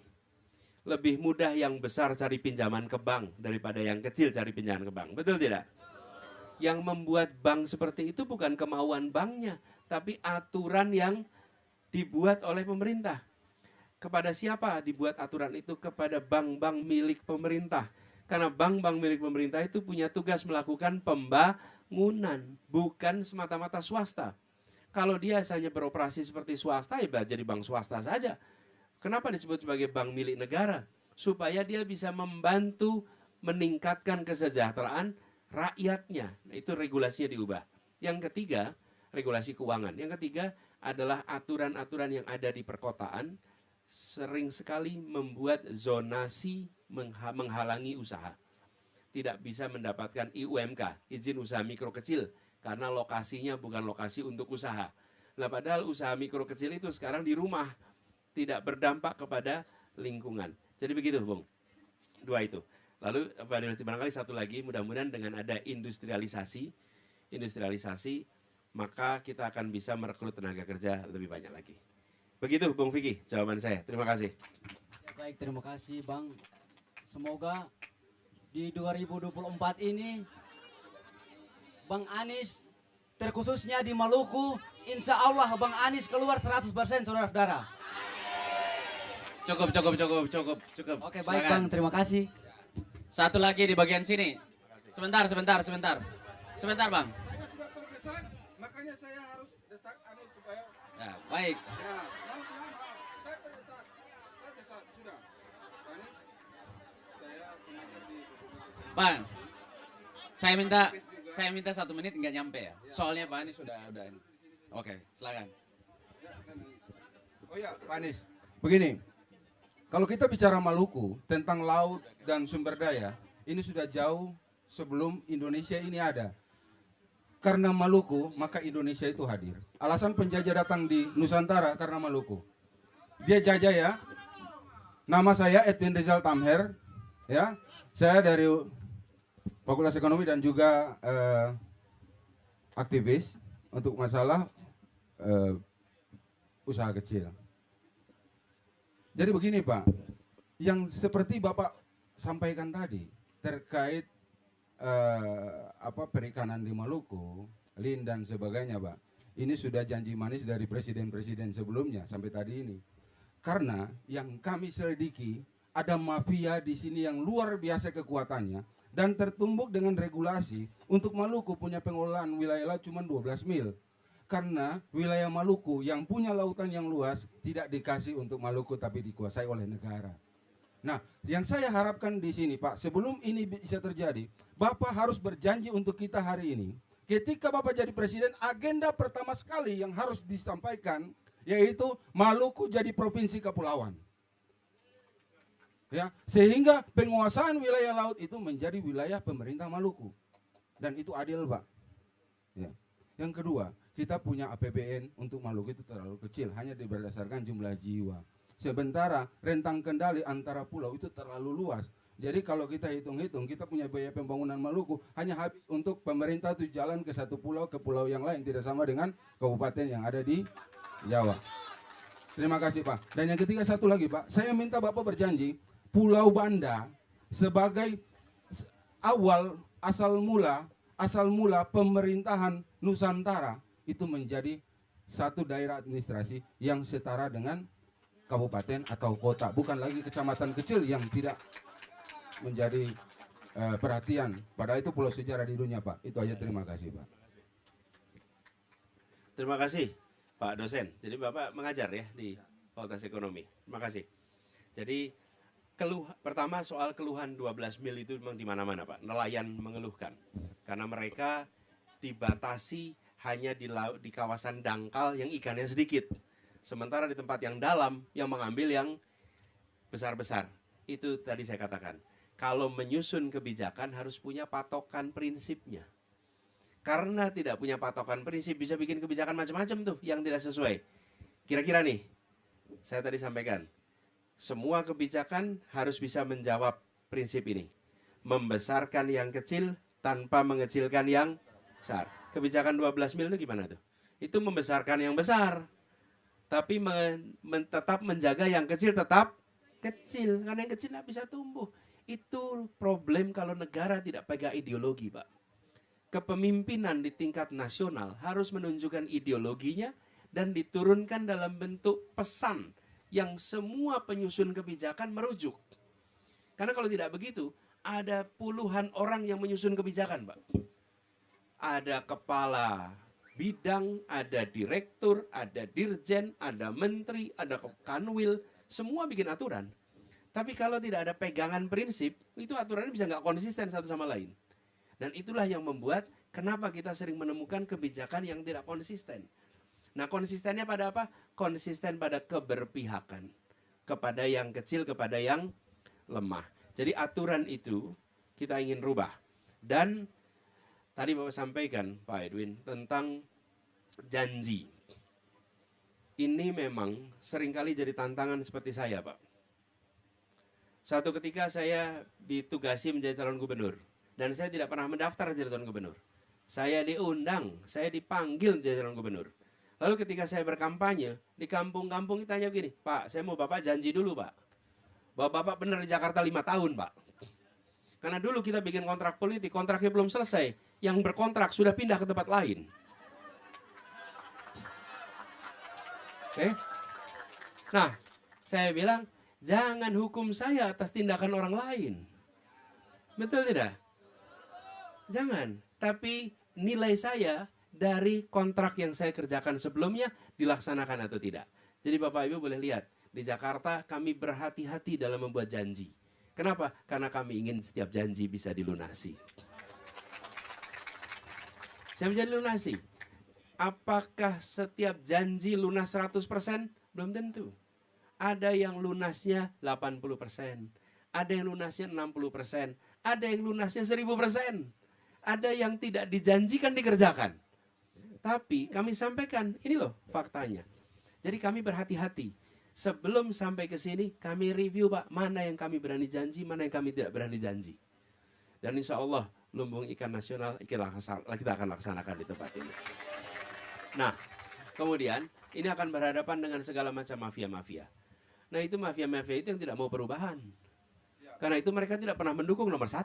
S1: Lebih mudah yang besar cari pinjaman ke bank daripada yang kecil cari pinjaman ke bank. Betul tidak? Yang membuat bank seperti itu bukan kemauan banknya, tapi aturan yang dibuat oleh pemerintah. Kepada siapa dibuat aturan itu? Kepada bank-bank milik pemerintah. Karena bank-bank milik pemerintah itu punya tugas melakukan pembangunan, bukan semata-mata swasta. Kalau dia hanya beroperasi seperti swasta, ya jadi bank swasta saja. Kenapa disebut sebagai bank milik negara? Supaya dia bisa membantu meningkatkan kesejahteraan rakyatnya. Nah, itu regulasinya diubah. Yang ketiga, regulasi keuangan. Yang ketiga adalah aturan-aturan yang ada di perkotaan sering sekali membuat zonasi menghalangi usaha. Tidak bisa mendapatkan IUMK, izin usaha mikro kecil, karena lokasinya bukan lokasi untuk usaha. Nah, padahal usaha mikro kecil itu sekarang di rumah, tidak berdampak kepada lingkungan. Jadi begitu, Bung. Dua itu. Lalu barangkali satu lagi, mudah-mudahan dengan ada industrialisasi, maka kita akan bisa merekrut tenaga kerja lebih banyak lagi. Begitu, Bung Vicky, jawaban saya. Terima kasih.
S6: Ya, baik, terima kasih, Bang. Semoga di 2024 ini Bang Anies, terkhususnya di Maluku, insya Allah Bang Anies keluar 100%, saudara-saudara.
S2: Cukup.
S6: Oke, baik,
S2: Silakan.
S6: Bang, terima kasih.
S2: Satu lagi di bagian sini. Sebentar, Bang.
S7: Saya sudah terdesak, makanya saya harus desak Anies supaya
S2: Ya, baik.
S7: ya maaf. Saya terdesak. Saya desak sudah. Anies, saya pengajar di Fakultas
S2: Bang, saya minta 1 menit nggak nyampe ya. Soalnya Pak Anies sudah ini. Oke, silakan.
S7: Oh ya, Pak Anies. Begini, kalau kita bicara Maluku tentang laut dan sumber daya, ini sudah jauh sebelum Indonesia ini ada. Karena Maluku, maka Indonesia itu hadir. Alasan penjajah datang di Nusantara karena Maluku. Dia jajah ya. Nama saya Edwin Rizal Tamher. Ya, saya dari Fakultas Ekonomi dan juga aktivis untuk masalah usaha kecil. Jadi begini Pak, yang seperti Bapak sampaikan tadi terkait perikanan di Maluku, Lin dan sebagainya Pak. Ini sudah janji manis dari presiden-presiden sebelumnya sampai tadi ini. Karena yang kami selidiki ada mafia di sini yang luar biasa kekuatannya dan tertumbuk dengan regulasi untuk Maluku punya pengelolaan wilayah laut cuma 12 mil. Karena wilayah Maluku yang punya lautan yang luas tidak dikasih untuk Maluku tapi dikuasai oleh negara. Nah, yang saya harapkan di sini Pak, sebelum ini bisa terjadi, Bapak harus berjanji untuk kita hari ini. Ketika Bapak jadi presiden, agenda pertama sekali yang harus disampaikan yaitu Maluku jadi provinsi kepulauan. Ya, sehingga penguasaan wilayah laut itu menjadi wilayah pemerintah Maluku. Dan itu adil, Pak. Ya. Yang kedua, kita punya APBN untuk Maluku itu terlalu kecil, hanya berdasarkan jumlah jiwa. Sementara rentang kendali antara pulau itu terlalu luas. Jadi kalau kita hitung-hitung, kita punya biaya pembangunan Maluku hanya habis untuk pemerintah itu jalan ke satu pulau ke pulau yang lain, tidak sama dengan kabupaten yang ada di Jawa. Terima kasih Pak. Dan yang ketiga satu lagi Pak, saya minta Bapak berjanji Pulau Banda sebagai asal mula pemerintahan Nusantara itu menjadi satu daerah administrasi yang setara dengan kabupaten atau kota, bukan lagi kecamatan kecil yang tidak menjadi perhatian. Padahal itu pulau sejarah di dunia Pak. Itu aja, terima kasih Pak.
S1: Terima kasih Pak dosen. Jadi Bapak mengajar ya di Fakultas Ekonomi. Terima kasih. Jadi pertama soal keluhan 12 mil itu memang di mana-mana Pak. Nelayan mengeluhkan karena mereka dibatasi hanya di kawasan dangkal yang ikannya sedikit. Sementara di tempat yang dalam yang mengambil yang besar-besar. Itu tadi saya katakan. Kalau menyusun kebijakan harus punya patokan prinsipnya. Karena tidak punya patokan prinsip bisa bikin kebijakan macam-macam tuh yang tidak sesuai. Kira-kira nih, saya tadi sampaikan. Semua kebijakan harus bisa menjawab prinsip ini. Membesarkan yang kecil tanpa mengecilkan yang besar. Kebijakan 12 mil itu gimana tuh? Itu membesarkan yang besar. Tapi tetap menjaga yang kecil tetap kecil. Karena yang kecil tidak bisa tumbuh. Itu problem kalau negara tidak pegang ideologi Pak. Kepemimpinan di tingkat nasional harus menunjukkan ideologinya dan diturunkan dalam bentuk pesan yang semua penyusun kebijakan merujuk. Karena kalau tidak begitu, ada puluhan orang yang menyusun kebijakan, Pak. Ada kepala bidang, ada direktur, ada dirjen, ada menteri, ada kanwil, semua bikin aturan. Tapi kalau tidak ada pegangan prinsip, itu aturannya bisa nggak konsisten satu sama lain. Dan itulah yang membuat kenapa kita sering menemukan kebijakan yang tidak konsisten. Nah, konsistennya pada apa? Konsisten pada keberpihakan. Kepada yang kecil, kepada yang lemah. Jadi aturan itu kita ingin rubah. Dan tadi Bapak sampaikan, Pak Edwin, tentang janji. Ini memang seringkali jadi tantangan seperti saya, Pak. Suatu ketika saya ditugasi menjadi calon gubernur. Dan saya tidak pernah mendaftar jadi calon gubernur. Saya diundang, saya dipanggil menjadi calon gubernur. Lalu ketika saya berkampanye, di kampung-kampung kita tanya begini, Pak, saya mau Bapak janji dulu, Pak. Bahwa Bapak benar di Jakarta 5 tahun, Pak. Karena dulu kita bikin kontrak politik, kontraknya belum selesai. Yang berkontrak sudah pindah ke tempat lain. Oke? Nah, saya bilang, jangan hukum saya atas tindakan orang lain. Betul tidak? Jangan. Tapi nilai saya dari kontrak yang saya kerjakan sebelumnya dilaksanakan atau tidak. Jadi Bapak Ibu boleh lihat, di Jakarta kami berhati-hati dalam membuat janji. Kenapa? Karena kami ingin setiap janji bisa dilunasi. Saya bisa dilunasi. Apakah setiap janji lunas 100%? Belum tentu. Ada yang lunasnya 80%. Ada yang lunasnya 60%. Ada yang lunasnya 1000%. Ada yang tidak dijanjikan dikerjakan. Tapi kami sampaikan, ini loh faktanya. Jadi kami berhati-hati. Sebelum sampai ke sini, kami review Pak, mana yang kami berani janji, mana yang kami tidak berani janji. Dan insya Allah, lumbung ikan nasional kita akan laksanakan di tempat ini. Nah, kemudian ini akan berhadapan dengan segala macam mafia-mafia. Nah itu mafia-mafia itu yang tidak mau perubahan. Karena itu mereka tidak pernah mendukung nomor 1.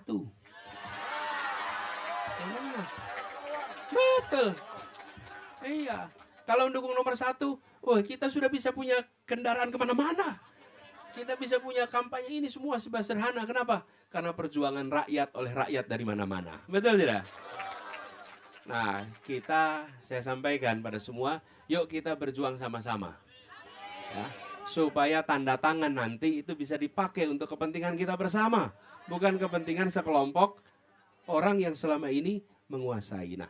S1: Betul. Iya. Kalau mendukung nomor 1, wah kita sudah bisa punya kendaraan kemana-mana. Kita bisa punya kampanye ini semua sederhana. Kenapa? Karena perjuangan rakyat oleh rakyat dari mana-mana. Betul tidak? Nah, saya sampaikan pada semua, yuk kita berjuang sama-sama. Ya, supaya tanda tangan nanti itu bisa dipakai untuk kepentingan kita bersama. Bukan kepentingan sekelompok orang yang selama ini menguasai. Nah,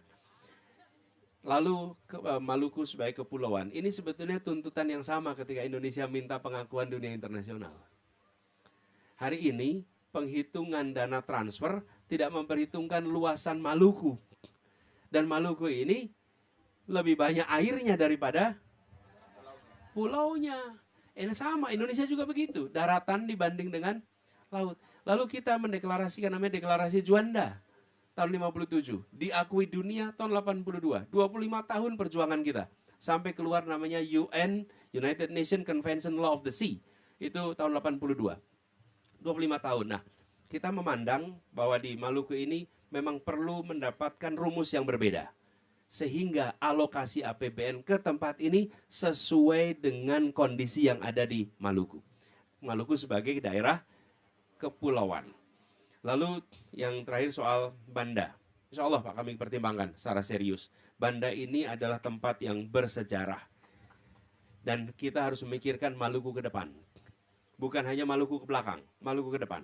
S1: lalu Maluku sebagai kepulauan, ini sebetulnya tuntutan yang sama ketika Indonesia minta pengakuan dunia internasional. Hari ini penghitungan dana transfer tidak memperhitungkan luasan Maluku. Dan Maluku ini lebih banyak airnya daripada pulaunya. Ini sama, Indonesia juga begitu. Daratan dibanding dengan laut. Lalu kita mendeklarasikan namanya deklarasi Juanda. Tahun 57, diakui dunia tahun 82, 25 tahun perjuangan kita. Sampai keluar namanya UN United Nations Convention Law of the Sea. Itu tahun 82. 25 tahun. Nah, kita memandang bahwa di Maluku ini memang perlu mendapatkan rumus yang berbeda. Sehingga alokasi APBN ke tempat ini sesuai dengan kondisi yang ada di Maluku. Maluku sebagai daerah kepulauan. Lalu yang terakhir soal Banda. Insya Allah Pak, kami pertimbangkan secara serius. Banda ini adalah tempat yang bersejarah. Dan kita harus memikirkan Maluku ke depan. Bukan hanya Maluku ke belakang, Maluku ke depan.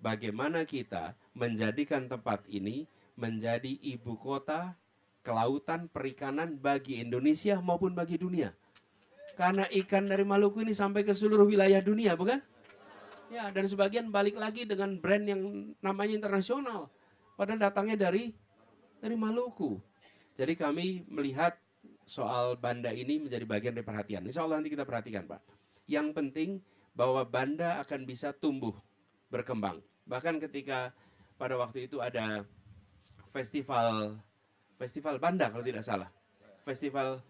S1: Bagaimana kita menjadikan tempat ini menjadi ibu kota kelautan perikanan bagi Indonesia maupun bagi dunia. Karena ikan dari Maluku ini sampai ke seluruh wilayah dunia, bukan? Ya, dan sebagian balik lagi dengan brand yang namanya internasional. Padahal datangnya dari Maluku. Jadi kami melihat soal Banda ini menjadi bagian dari perhatian. Insya Allah nanti kita perhatikan, Pak. Yang penting bahwa Banda akan bisa tumbuh, berkembang. Bahkan ketika pada waktu itu ada festival Banda kalau tidak salah. Festival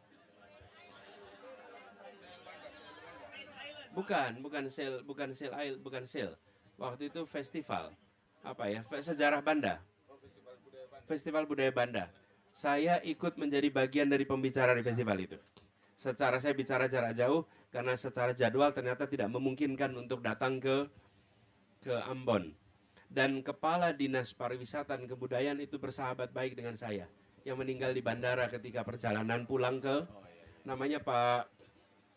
S1: bukan sale. Waktu itu festival sejarah Banda. Festival budaya Banda. Saya ikut menjadi bagian dari pembicara di festival itu. Secara saya bicara jarak jauh karena secara jadwal ternyata tidak memungkinkan untuk datang ke Ambon. Dan Kepala Dinas Pariwisata dan Kebudayaan itu bersahabat baik dengan saya. Yang meninggal di bandara ketika perjalanan pulang ke, namanya Pak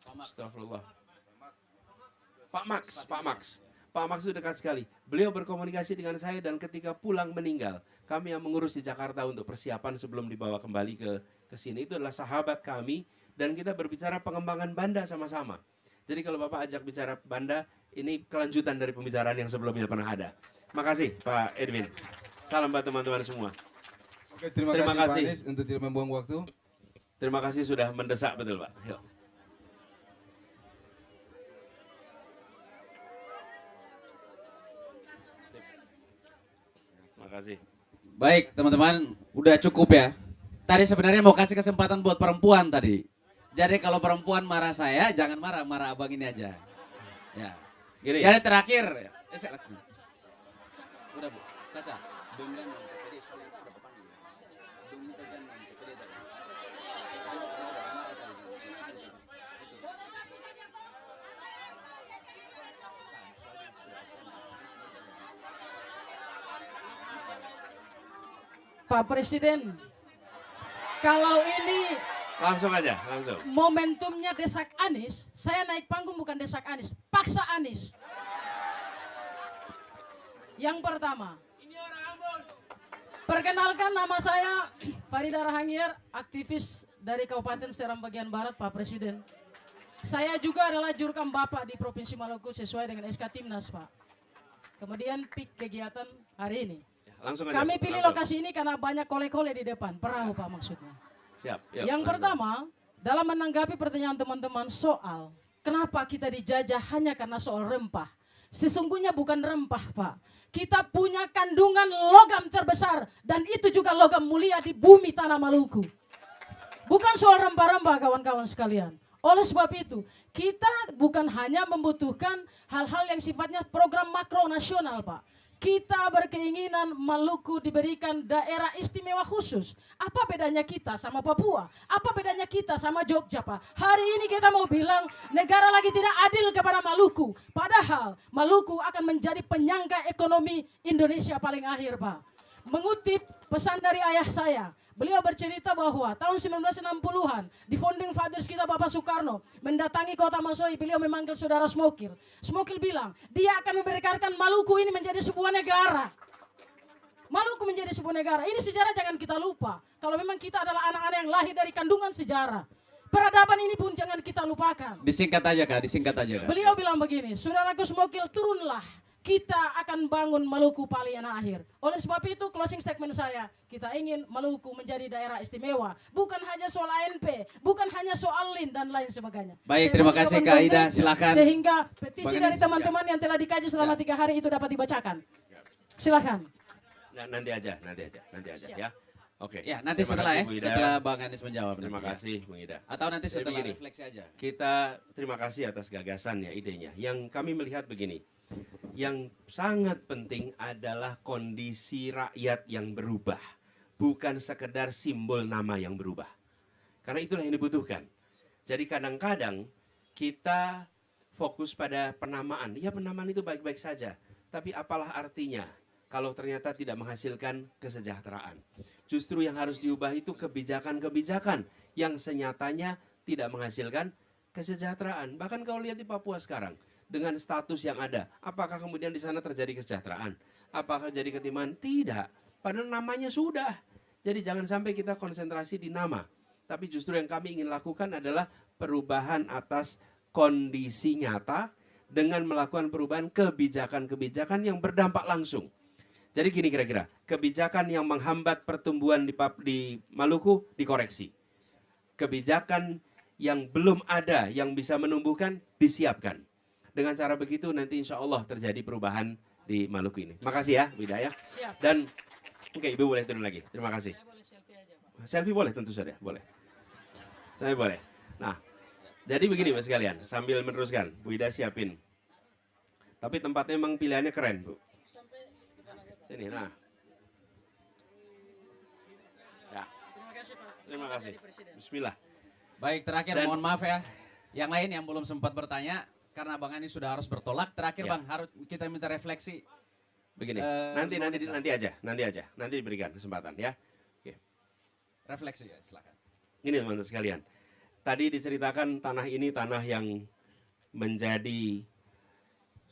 S1: Astagfirullah. Pak Max itu dekat sekali. Beliau berkomunikasi dengan saya dan ketika pulang meninggal, kami yang mengurus di Jakarta untuk persiapan sebelum dibawa kembali ke sini. Itu adalah sahabat kami dan kita berbicara pengembangan Banda sama-sama. Jadi kalau Bapak ajak bicara Banda, ini kelanjutan dari pembicaraan yang sebelumnya pernah ada. Makasih Pak Edwin. Salam buat teman-teman semua.
S7: Oke, terima kasih Pak Anies untuk tidak membuang waktu.
S1: Terima kasih sudah mendesak betul Pak. Yuk. Terima kasih.
S2: Baik teman-teman, udah cukup ya. Tadi sebenarnya mau kasih kesempatan buat perempuan tadi. Jadi kalau perempuan marah saya, jangan marah abang ini aja. Ya.
S1: Gini.
S2: Jadi terakhir. Udah Bu, Caca.
S8: Pak Presiden, kalau ini
S1: Langsung aja, langsung.
S8: momentumnya desak Anies, saya naik panggung bukan desak Anies, paksa Anies. Yang pertama, perkenalkan nama saya Farida Rahangier, aktivis dari Kabupaten Seram bagian Barat, Pak Presiden. Saya juga adalah jurkam Bapak di Provinsi Maluku sesuai dengan SK Timnas, Pak. Kemudian pik kegiatan hari ini.
S1: Langsung aja.
S8: Kami pilih
S1: langsung.
S8: lokasi ini karena banyak kole-kole di depan, perahu Pak maksudnya.
S1: Siap. Yuk,
S8: Yang
S1: langsung.
S8: pertama, dalam menanggapi pertanyaan teman-teman soal kenapa kita dijajah hanya karena soal rempah. Sesungguhnya bukan rempah Pak. Kita punya kandungan logam terbesar dan itu juga logam mulia di bumi tanah Maluku. Bukan soal rempah-rempah kawan-kawan sekalian. Oleh sebab itu, kita bukan hanya membutuhkan hal-hal yang sifatnya program makro nasional Pak. Kita berkeinginan Maluku diberikan daerah istimewa khusus. Apa bedanya kita sama Papua? Apa bedanya kita sama Jogja, Pak? Hari ini kita mau bilang negara lagi tidak adil kepada Maluku. Padahal Maluku akan menjadi penyangga ekonomi Indonesia paling akhir, Pak. Mengutip pesan dari ayah saya, beliau bercerita bahwa tahun 1960-an di founding fathers kita Bapak Soekarno mendatangi kota Masoi, beliau memanggil saudara Smokil. Smokil bilang, dia akan memberikan Maluku ini menjadi sebuah negara. Maluku menjadi sebuah negara. Ini sejarah jangan kita lupa. Kalau memang kita adalah anak-anak yang lahir dari kandungan sejarah. Peradaban ini pun jangan kita lupakan.
S2: Disingkat aja Kak, disingkat aja Kak.
S8: Beliau bilang begini, saudaraku Smokil turunlah. Kita akan bangun Maluku paling akhir. Oleh sebab itu closing statement saya, kita ingin Maluku menjadi daerah istimewa. Bukan hanya soal ANP, bukan hanya soal LIN dan lain sebagainya.
S2: Baik, terima kasih Kak Ida, silakan.
S8: Sehingga petisi
S7: Bang
S8: dari
S7: Anies,
S8: teman-teman yang telah dikaji selama 3 hari itu dapat dibacakan. Silakan.
S1: Nah, nanti aja
S8: Siap.
S1: ya. Oke.
S2: Ya, nanti
S1: Terima
S2: setelah
S1: kasih,
S2: ya,
S1: Bu Ida.
S2: setelah Bang Anies menjawab.
S1: Terima
S2: nanti ya.
S1: kasih, Bung Ida.
S2: Atau nanti
S1: Jadi
S2: setelah
S1: begini,
S2: refleksi aja.
S1: Kita terima kasih atas gagasan ya, idenya. Yang kami melihat begini, yang sangat penting adalah kondisi rakyat yang berubah, bukan sekedar simbol nama yang berubah. Karena itulah yang dibutuhkan. Jadi kadang-kadang kita fokus pada penamaan. Ya, penamaan itu baik-baik saja, tapi apalah artinya kalau ternyata tidak menghasilkan kesejahteraan. Justru yang harus diubah itu kebijakan-kebijakan yang senyatanya tidak menghasilkan kesejahteraan. Bahkan kalau lihat di Papua sekarang, dengan status yang ada, apakah kemudian di sana terjadi kesejahteraan? Apakah jadi ketimpangan? Tidak. Padahal namanya sudah. Jadi jangan sampai kita konsentrasi di nama. Tapi justru yang kami ingin lakukan adalah perubahan atas kondisi nyata dengan melakukan perubahan kebijakan-kebijakan yang berdampak langsung. Jadi gini kira-kira, kebijakan yang menghambat pertumbuhan di Maluku dikoreksi. Kebijakan yang belum ada yang bisa menumbuhkan disiapkan. Dengan cara begitu nanti insya Allah terjadi perubahan di Maluku ini. Makasih ya, Widaya.
S8: Siap.
S1: Dan oke, Ibu boleh turun lagi. Terima kasih.
S8: Saya boleh selfie aja, Pak.
S1: Selfie boleh tentu saja, boleh. Saya boleh. Nah, jadi begini Mas sekalian, sambil meneruskan, Bu Ida siapin. Tapi tempatnya memang pilihannya keren, Bu. Sini, nah. Ya,
S8: Terima kasih, Pak.
S1: terima kasih.
S8: Jadi Presiden.
S1: Bismillah.
S2: Baik, terakhir
S1: Dan-
S2: mohon maaf ya. Yang lain yang belum sempat bertanya, karena Bang Anies sudah harus bertolak. Terakhir
S1: Ya.
S2: Bang, harus kita minta refleksi.
S1: Begini,
S2: Eh,
S1: nanti aja, nanti diberikan kesempatan ya.
S2: Refleksi ya, silakan.
S1: Ini teman-teman sekalian. Tadi diceritakan tanah ini tanah yang menjadi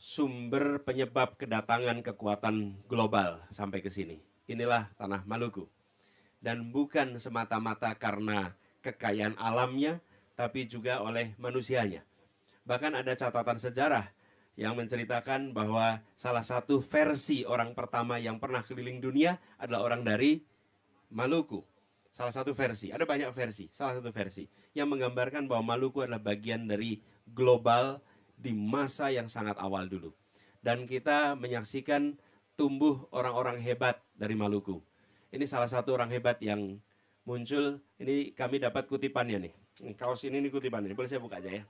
S1: sumber penyebab kedatangan kekuatan global sampai ke sini. Inilah tanah Maluku. Dan bukan semata-mata karena kekayaan alamnya, tapi juga oleh manusianya. Bahkan ada catatan sejarah yang menceritakan bahwa salah satu versi orang pertama yang pernah keliling dunia adalah orang dari Maluku. Salah satu versi, ada banyak versi, salah satu versi yang menggambarkan bahwa Maluku adalah bagian dari global di masa yang sangat awal dulu. Dan kita menyaksikan tumbuh orang-orang hebat dari Maluku. Ini salah satu orang hebat yang muncul, ini kami dapat kutipannya nih. Kaos ini kutipannya, boleh saya buka aja ya.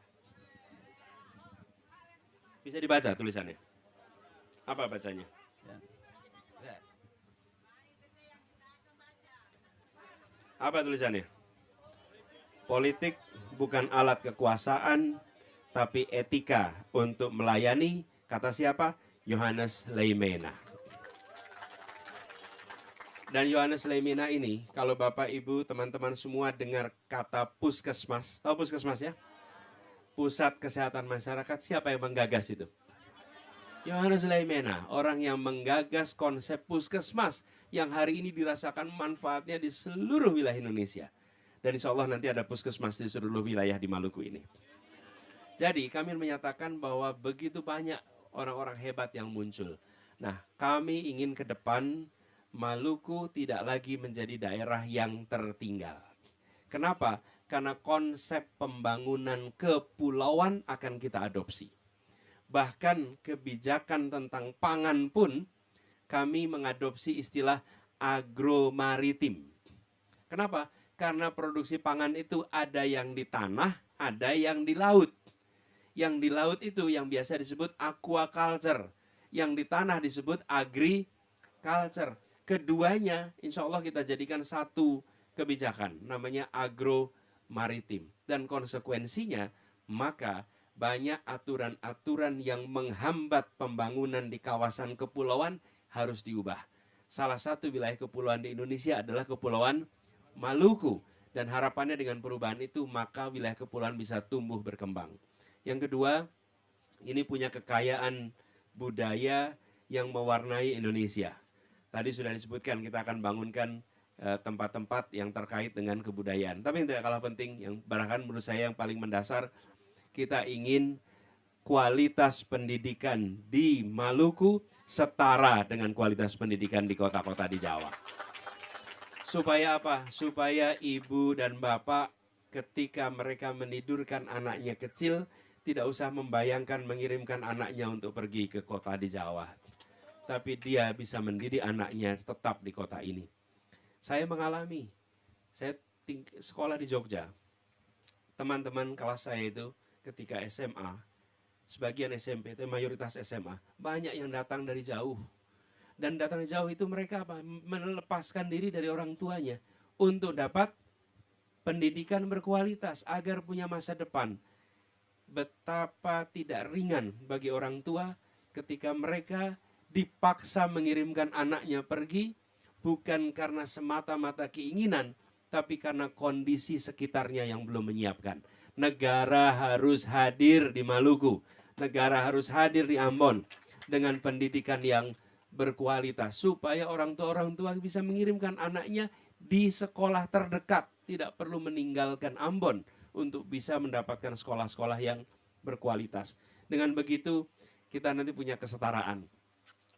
S1: Bisa dibaca tulisannya. Apa bacanya?
S2: Ya.
S1: Apa tulisannya? Politik bukan alat kekuasaan, tapi etika untuk melayani, kata siapa? Johannes Leimena. Dan Johannes Leimena ini, kalau Bapak Ibu teman-teman semua dengar kata puskesmas, tahu puskesmas ya? Pusat Kesehatan Masyarakat, siapa yang menggagas itu? Johannes Leimena, orang yang menggagas konsep puskesmas yang hari ini dirasakan manfaatnya di seluruh wilayah Indonesia. Dan insya Allah nanti ada puskesmas di seluruh wilayah di Maluku ini. Jadi kami menyatakan bahwa begitu banyak orang-orang hebat yang muncul. Nah, kami ingin ke depan Maluku tidak lagi menjadi daerah yang tertinggal. Kenapa? Karena konsep pembangunan kepulauan akan kita adopsi. Bahkan kebijakan tentang pangan pun kami mengadopsi istilah agromaritim. Kenapa? Karena produksi pangan itu ada yang di tanah, ada yang di laut. Yang di laut itu yang biasa disebut aquaculture. Yang di tanah disebut agriculture. Keduanya insya Allah kita jadikan satu kebijakan. Namanya agromaritim. Dan konsekuensinya maka banyak aturan-aturan yang menghambat pembangunan di kawasan kepulauan harus diubah. Salah satu wilayah kepulauan di Indonesia adalah Kepulauan Maluku. Dan harapannya dengan perubahan itu maka wilayah kepulauan bisa tumbuh berkembang. Yang kedua, ini punya kekayaan budaya yang mewarnai Indonesia. Tadi sudah disebutkan kita akan bangunkan tempat-tempat yang terkait dengan kebudayaan. Tapi yang tidak kalah penting, yang bahkan menurut saya yang paling mendasar, kita ingin kualitas pendidikan di Maluku setara dengan kualitas pendidikan di kota-kota di Jawa. Supaya apa? Supaya ibu dan bapak ketika mereka menidurkan anaknya kecil, tidak usah membayangkan mengirimkan anaknya untuk pergi ke kota di Jawa. Tapi dia bisa mendidik anaknya tetap di kota ini. Saya mengalami, saya sekolah di Jogja. Teman-teman kelas saya itu ketika SMA, sebagian SMP, itu mayoritas SMA, banyak yang datang dari jauh. Dan datang dari jauh itu mereka apa? Melepaskan diri dari orang tuanya untuk dapat pendidikan berkualitas agar punya masa depan. Betapa tidak ringan bagi orang tua ketika mereka dipaksa mengirimkan anaknya pergi bukan karena semata-mata keinginan, tapi karena kondisi sekitarnya yang belum menyiapkan. Negara harus hadir di Maluku, negara harus hadir di Ambon dengan pendidikan yang berkualitas supaya orang tua bisa mengirimkan anaknya di sekolah terdekat, tidak perlu meninggalkan Ambon untuk bisa mendapatkan sekolah-sekolah yang berkualitas. Dengan begitu kita nanti punya kesetaraan.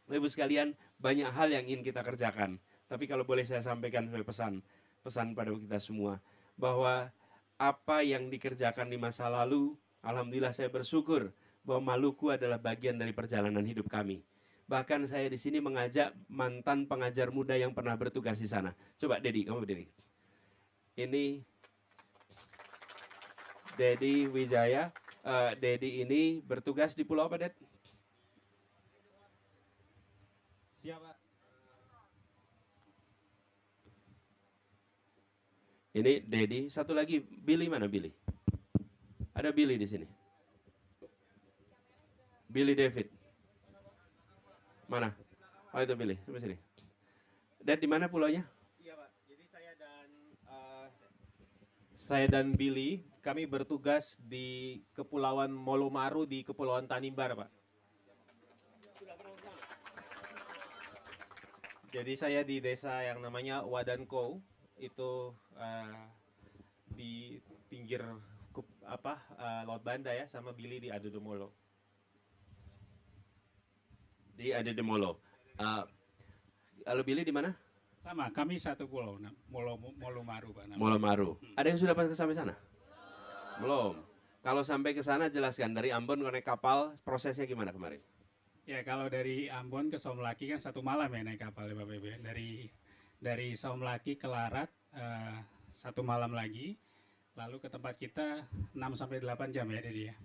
S1: Ibu sekalian, banyak hal yang ingin kita kerjakan. Tapi kalau boleh saya sampaikan sebagai pesan pada kita semua, bahwa apa yang dikerjakan di masa lalu, alhamdulillah saya bersyukur bahwa Maluku adalah bagian dari perjalanan hidup kami. Bahkan saya di sini mengajak mantan pengajar muda yang pernah bertugas di sana. Coba Dedi, kamu berdiri. Ini Dedi Wijaya. Dedi ini bertugas di Pulau apa, Ded?
S5: Siapa?
S1: Ini Dedi. Satu lagi, Billy mana Billy? Ada Billy di sini. Billy David. Mana? Oh itu Billy, coba sini. Dad di mana pulaunya?
S9: Iya Pak, jadi saya dan Billy, kami bertugas di Kepulauan Molomaru di Kepulauan Tanimbar Pak. Jadi saya di desa yang namanya Wadanko, itu di pinggir Laut Banda ya, sama Billy di Adodomolo.
S1: Di Adodomolo. Lalu Billy di mana?
S10: Sama, kami satu pulau, Molomaru Pak.
S1: Molomaru. Ada yang sudah pernah sampai sana? Belum. Kalau sampai ke sana jelaskan dari Ambon naik kapal, prosesnya gimana kemarin?
S10: Ya kalau dari Ambon ke Somlaki kan 1 malam ya naik kapal ya Bapak Ibu. Dari Somlaki ke Larat 1 malam lagi, lalu ke tempat kita 6-8 jam ya Dedi ya.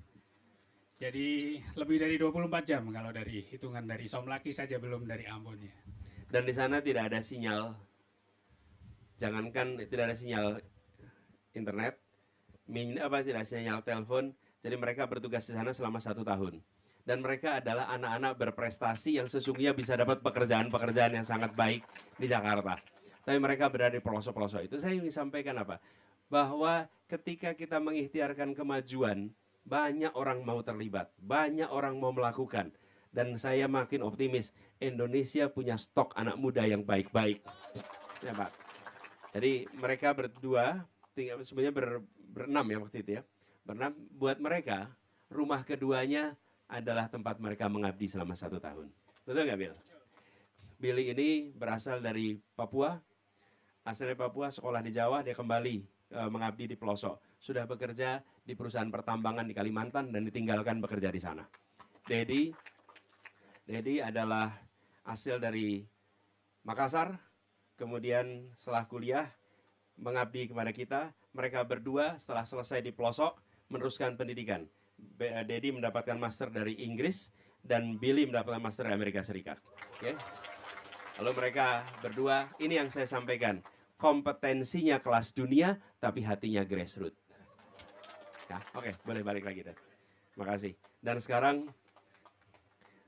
S10: Jadi lebih dari 24 jam kalau dari hitungan dari Somlaki saja, belum dari Ambon ya.
S1: Dan di sana tidak ada sinyal, jangankan tidak ada sinyal internet, tidak ada sinyal telepon. Jadi mereka bertugas di sana selama 1 tahun. Dan mereka adalah anak-anak berprestasi yang sesungguhnya bisa dapat pekerjaan-pekerjaan yang sangat baik di Jakarta. Tapi mereka berada di pelosok-pelosok. Itu saya ingin sampaikan apa? Bahwa ketika kita mengikhtiarkan kemajuan, banyak orang mau terlibat, banyak orang mau melakukan. Dan saya makin optimis, Indonesia punya stok anak muda yang baik-baik. Ya Pak. Jadi mereka berdua, sebenarnya berenam ya waktu itu ya. Berenam, buat mereka, rumah keduanya adalah tempat mereka mengabdi selama 1 tahun. Betul nggak Bill? Billy ini berasal dari Papua, asal dari Papua, sekolah di Jawa, dia kembali mengabdi di pelosok. Sudah bekerja di perusahaan pertambangan di Kalimantan dan ditinggalkan bekerja di sana. Dedi adalah hasil dari Makassar, kemudian setelah kuliah mengabdi kepada kita. Mereka berdua setelah selesai di pelosok meneruskan pendidikan. Dedi mendapatkan master dari Inggris dan Billy mendapatkan master dari Amerika Serikat. Okay? Lalu mereka berdua, ini yang saya sampaikan, kompetensinya kelas dunia tapi hatinya grassroots. Ya, oke, boleh balik lagi Dan. Terima kasih. Dan sekarang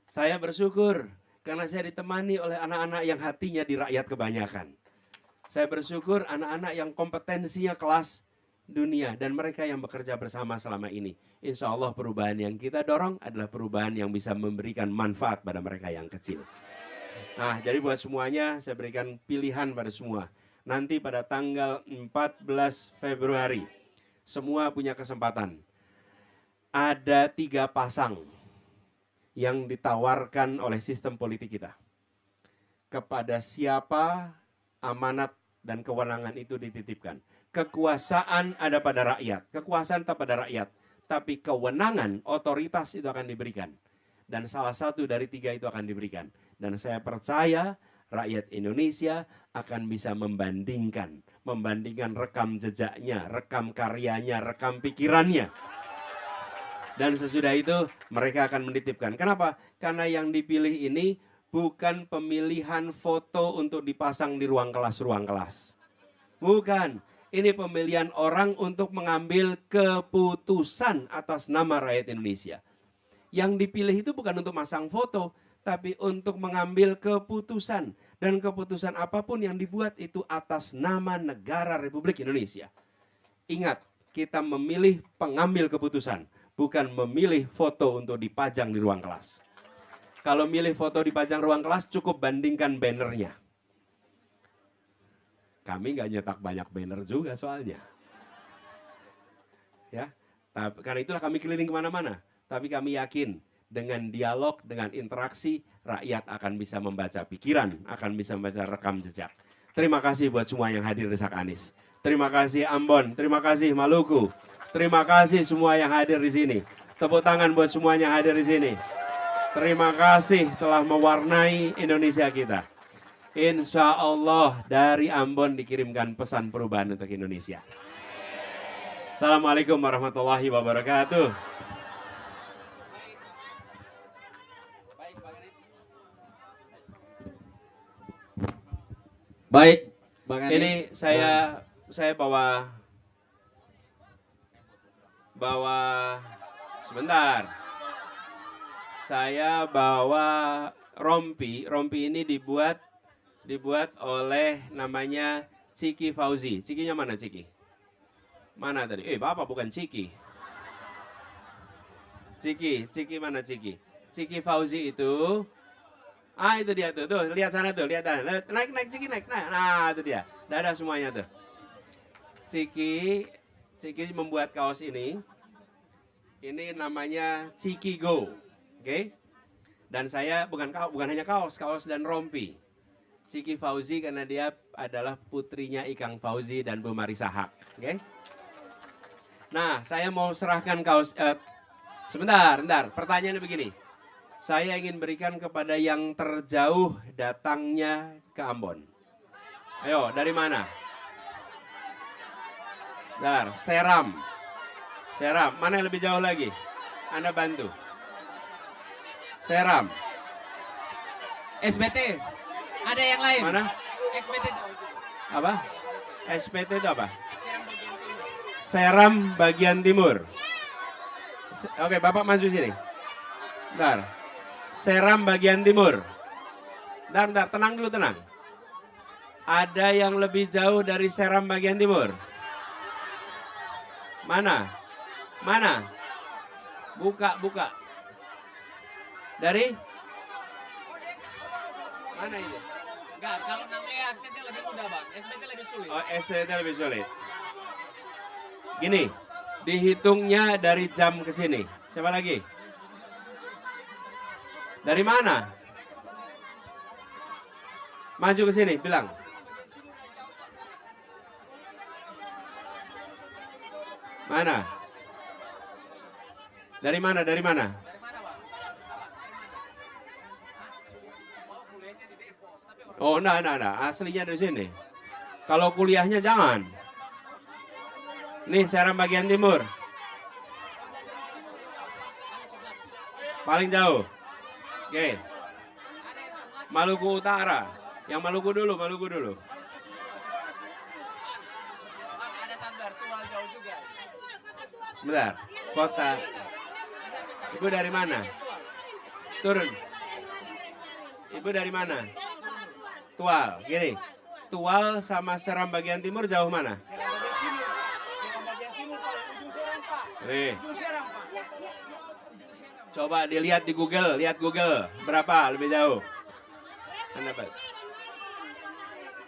S1: saya bersyukur karena saya ditemani oleh anak-anak yang hatinya di rakyat kebanyakan. Saya bersyukur anak-anak yang kompetensinya kelas dunia dan mereka yang bekerja bersama selama ini. Insya Allah perubahan yang kita dorong adalah perubahan yang bisa memberikan manfaat pada mereka yang kecil. Nah, jadi buat semuanya saya berikan pilihan pada semua. Nanti pada tanggal 14 Februari, semua punya kesempatan. Ada 3 pasang yang ditawarkan oleh sistem politik kita. Kepada siapa amanat dan kewenangan itu dititipkan. Kekuasaan ada pada rakyat, kekuasaan tetap pada rakyat. Tapi kewenangan, otoritas itu akan diberikan. Dan salah satu dari 3 itu akan diberikan. Dan saya percaya rakyat Indonesia akan bisa membandingkan rekam jejaknya, rekam karyanya, rekam pikirannya. Dan sesudah itu mereka akan menitipkan. Kenapa? Karena yang dipilih ini bukan pemilihan foto untuk dipasang di ruang kelas. Bukan. Ini pemilihan orang untuk mengambil keputusan atas nama rakyat Indonesia. Yang dipilih itu bukan untuk masang foto, tapi untuk mengambil keputusan. Dan keputusan apapun yang dibuat itu atas nama negara Republik Indonesia. Ingat, kita memilih pengambil keputusan, bukan memilih foto untuk dipajang di ruang kelas. Kalau milih foto dipajang ruang kelas, cukup bandingkan bannernya. Kami nggak nyetak banyak banner juga soalnya. Ya, karena itulah kami keliling kemana-mana. Tapi kami yakin dengan dialog, dengan interaksi, rakyat akan bisa membaca pikiran, akan bisa membaca rekam jejak. Terima kasih buat semua yang hadir di Sakanis. Terima kasih Ambon, terima kasih Maluku. Terima kasih semua yang hadir di sini. Tepuk tangan buat semuanya yang hadir di sini. Terima kasih telah mewarnai Indonesia kita. Insya Allah dari Ambon dikirimkan pesan perubahan untuk Indonesia. Assalamualaikum warahmatullahi wabarakatuh.
S2: Baik, Bang Anies.
S1: Ini saya bawa sebentar. Saya bawa rompi. Rompi ini dibuat oleh namanya Ciki Fauzi. Cikinya mana Ciki? Mana tadi? Bapak bukan Ciki. Ciki mana Ciki? Ciki Fauzi itu, itu dia tuh, lihat sana tuh, lihat sana. Naik Ciki, naik. Nah, itu dia. Dadah semuanya tuh. Ciki membuat kaos ini. Ini namanya Ciki Go. Oke? Dan saya bukan hanya kaos dan rompi. Ciki Fauzi karena dia adalah putrinya Ikang Fauzi dan Bu Marisa Haq. Oke? Nah, saya mau serahkan kaos. Sebentar. Pertanyaannya begini. Saya ingin berikan kepada yang terjauh datangnya ke Ambon. Ayo, dari mana? Seram. Mana yang lebih jauh lagi? Anda bantu. Seram.
S2: SBT. Ada yang lain?
S1: Mana?
S2: SBT.
S1: Apa? SPT itu apa? Seram bagian timur. Oke, Bapak maju sini. Bentar. Seram bagian timur. Bentar, tenang dulu, tenang. Ada yang lebih jauh dari Seram bagian timur? Mana? Buka. Dari? Mana ini?
S2: Enggak, kalau namanya aksesnya lebih mudah, Bang. SBT lebih sulit.
S1: Oh, STT lebih sulit. Gini, dihitungnya dari jam ke sini. Siapa lagi? Dari mana? Maju ke sini, bilang. Mana? Dari mana? Oh, enggak. Aslinya dari sini. Kalau kuliahnya jangan. Nih, Seram bagian timur. Paling jauh. Oke. Maluku Utara. Yang Maluku dulu.
S2: Ada Sandar, Tual jauh juga.
S1: Sebentar. Kota. Ibu dari mana? Turun. Ibu dari mana? Tual. Gini. Tual sama Seram bagian timur jauh mana? Nih. Coba dilihat di Google, lihat Google. Berapa lebih jauh? Anda dapat.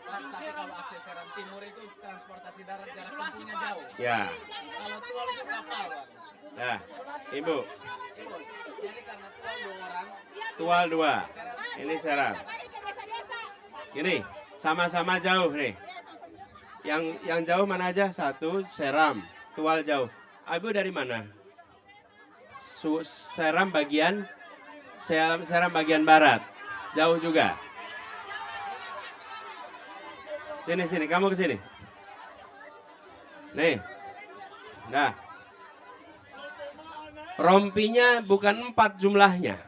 S2: Tapi kalau akses Seram Timur itu transportasi darat jarak tempuhnya jauh.
S1: Ya.
S2: Kalau Tual itu kapal, Bang.
S1: Ya. Ibu.
S2: Jadi karena Tual 2 orang.
S1: Tual 2. Ini Seram. Ini sama-sama jauh nih. Yang jauh mana aja? 1 Seram. Tual jauh. Ibu dari mana? Seram bagian barat. Jauh juga. Sini, kamu ke sini. Nih. Nah. Rompinya bukan 4 jumlahnya.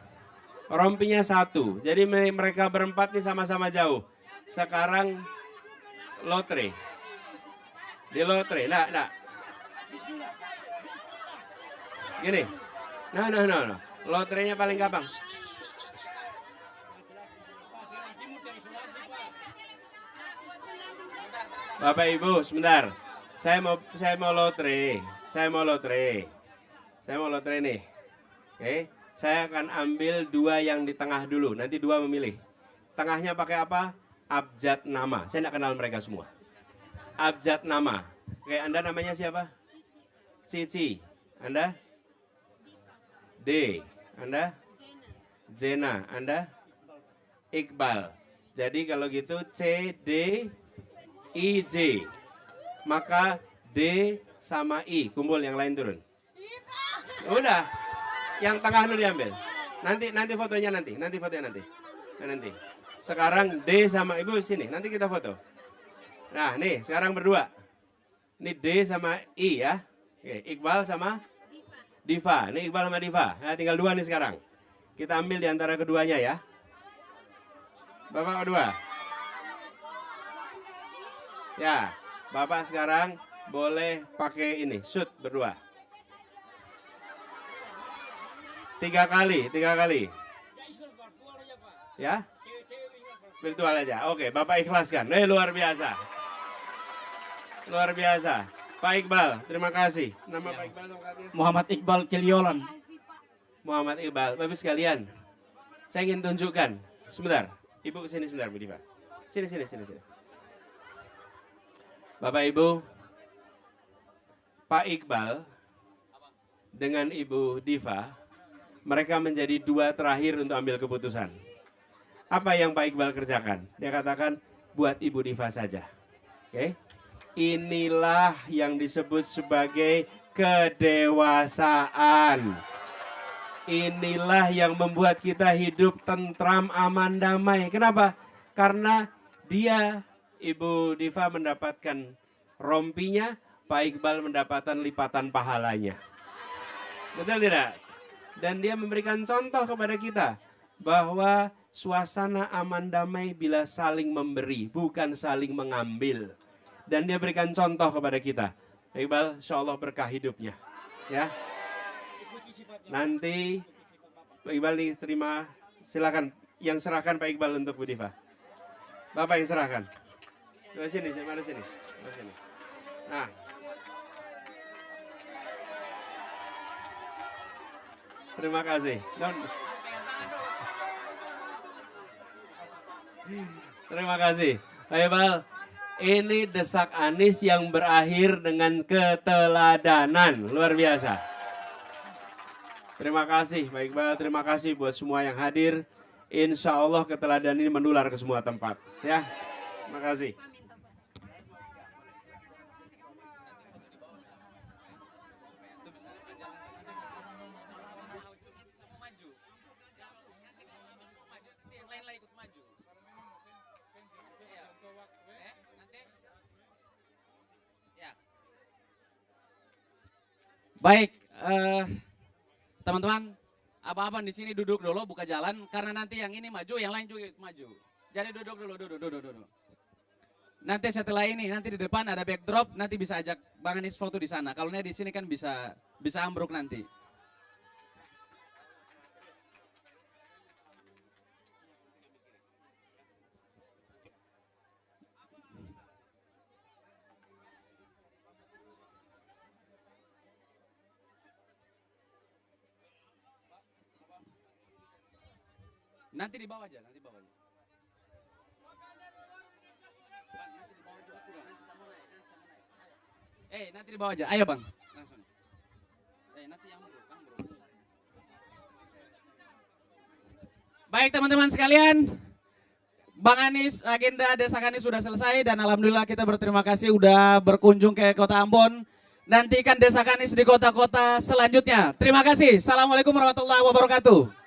S1: Rompinya 1. Jadi mereka berempat nih sama-sama jauh. Sekarang lotre. Di lotre. Nah. Gini. Nah. Lotrenya paling gampang. Bapak Ibu, sebentar. Saya mau lotre. Saya mau lotre nih. Oke. Saya akan ambil 2 yang di tengah dulu. Nanti 2 memilih. Tengahnya pakai apa? Abjad nama. Saya tidak kenal mereka semua. Abjad nama. Oke, Anda namanya siapa? Cici. Anda? D. Anda? Jena. Anda? Iqbal. Jadi kalau gitu C, D, I, J. Maka D sama I. Kumpul, yang lain turun. Udah. Yang tengah dulu diambil. Nanti fotonya nanti. Nanti. Sekarang D sama Ibu sini. Nanti kita foto. Nah, nih sekarang berdua. Ini D sama I ya. Oke, Iqbal sama Diva. Ini Iqbal sama Diva. Nah, tinggal 2 nih sekarang. Kita ambil di antara keduanya ya. Bapak kedua. Ya, Bapak sekarang boleh pakai ini, shoot berdua. 3 kali. Ya? Virtual aja. Oke, Bapak ikhlaskan. Luar biasa. Pak Iqbal, terima kasih. Nama Pak Iqbal lengkapnya?
S11: Muhammad Iqbal Kiliolan.
S1: Muhammad Iqbal. Bapak sekalian, saya ingin tunjukkan. Sebentar. Ibu kesini sebentar, Bu Diva. Sini. Bapak Ibu, Pak Iqbal dengan Ibu Diva, mereka menjadi 2 terakhir untuk ambil keputusan. Apa yang Pak Iqbal kerjakan? Dia katakan, buat Ibu Diva saja. Oke? Inilah yang disebut sebagai kedewasaan. Inilah yang membuat kita hidup tentram, aman, damai. Kenapa? Karena dia, Ibu Diva mendapatkan rompinya, Pak Iqbal mendapatkan lipatan pahalanya. Betul tidak? Dan dia memberikan contoh kepada kita bahwa suasana aman damai bila saling memberi, bukan saling mengambil. Dan dia berikan contoh kepada kita. Pak Iqbal, insya Allah berkah hidupnya. Ya. Nanti Pak Iqbal diterima, silakan yang serahkan Pak Iqbal untuk Bu Diva. Bapak yang serahkan. Dari sini. Nah. Terima kasih. Terima kasih. Pak Iqbal, ini desak Anies yang berakhir dengan keteladanan. Luar biasa. Terima kasih Pak Iqbal, terima kasih buat semua yang hadir. Insya Allah keteladanan ini menular ke semua tempat. Ya, terima kasih.
S2: Baik, teman-teman, abang-abang di sini duduk dulu, buka jalan, karena nanti yang ini maju, yang lain juga maju. Jadi duduk dulu. Nanti setelah ini, nanti di depan ada backdrop, nanti bisa ajak Bang Anies foto di sana. Kalau di sini kan bisa ambruk nanti. Nanti di bawah aja. Nanti di bawah aja. Ayo Bang. Langsung. Nanti yang ambruk. Baik teman-teman sekalian. Bang Anies, agenda Desak Anies sudah selesai dan alhamdulillah kita berterima kasih sudah berkunjung ke Kota Ambon. Nantikan Desak Anies di kota-kota selanjutnya. Terima kasih. Assalamualaikum warahmatullahi wabarakatuh.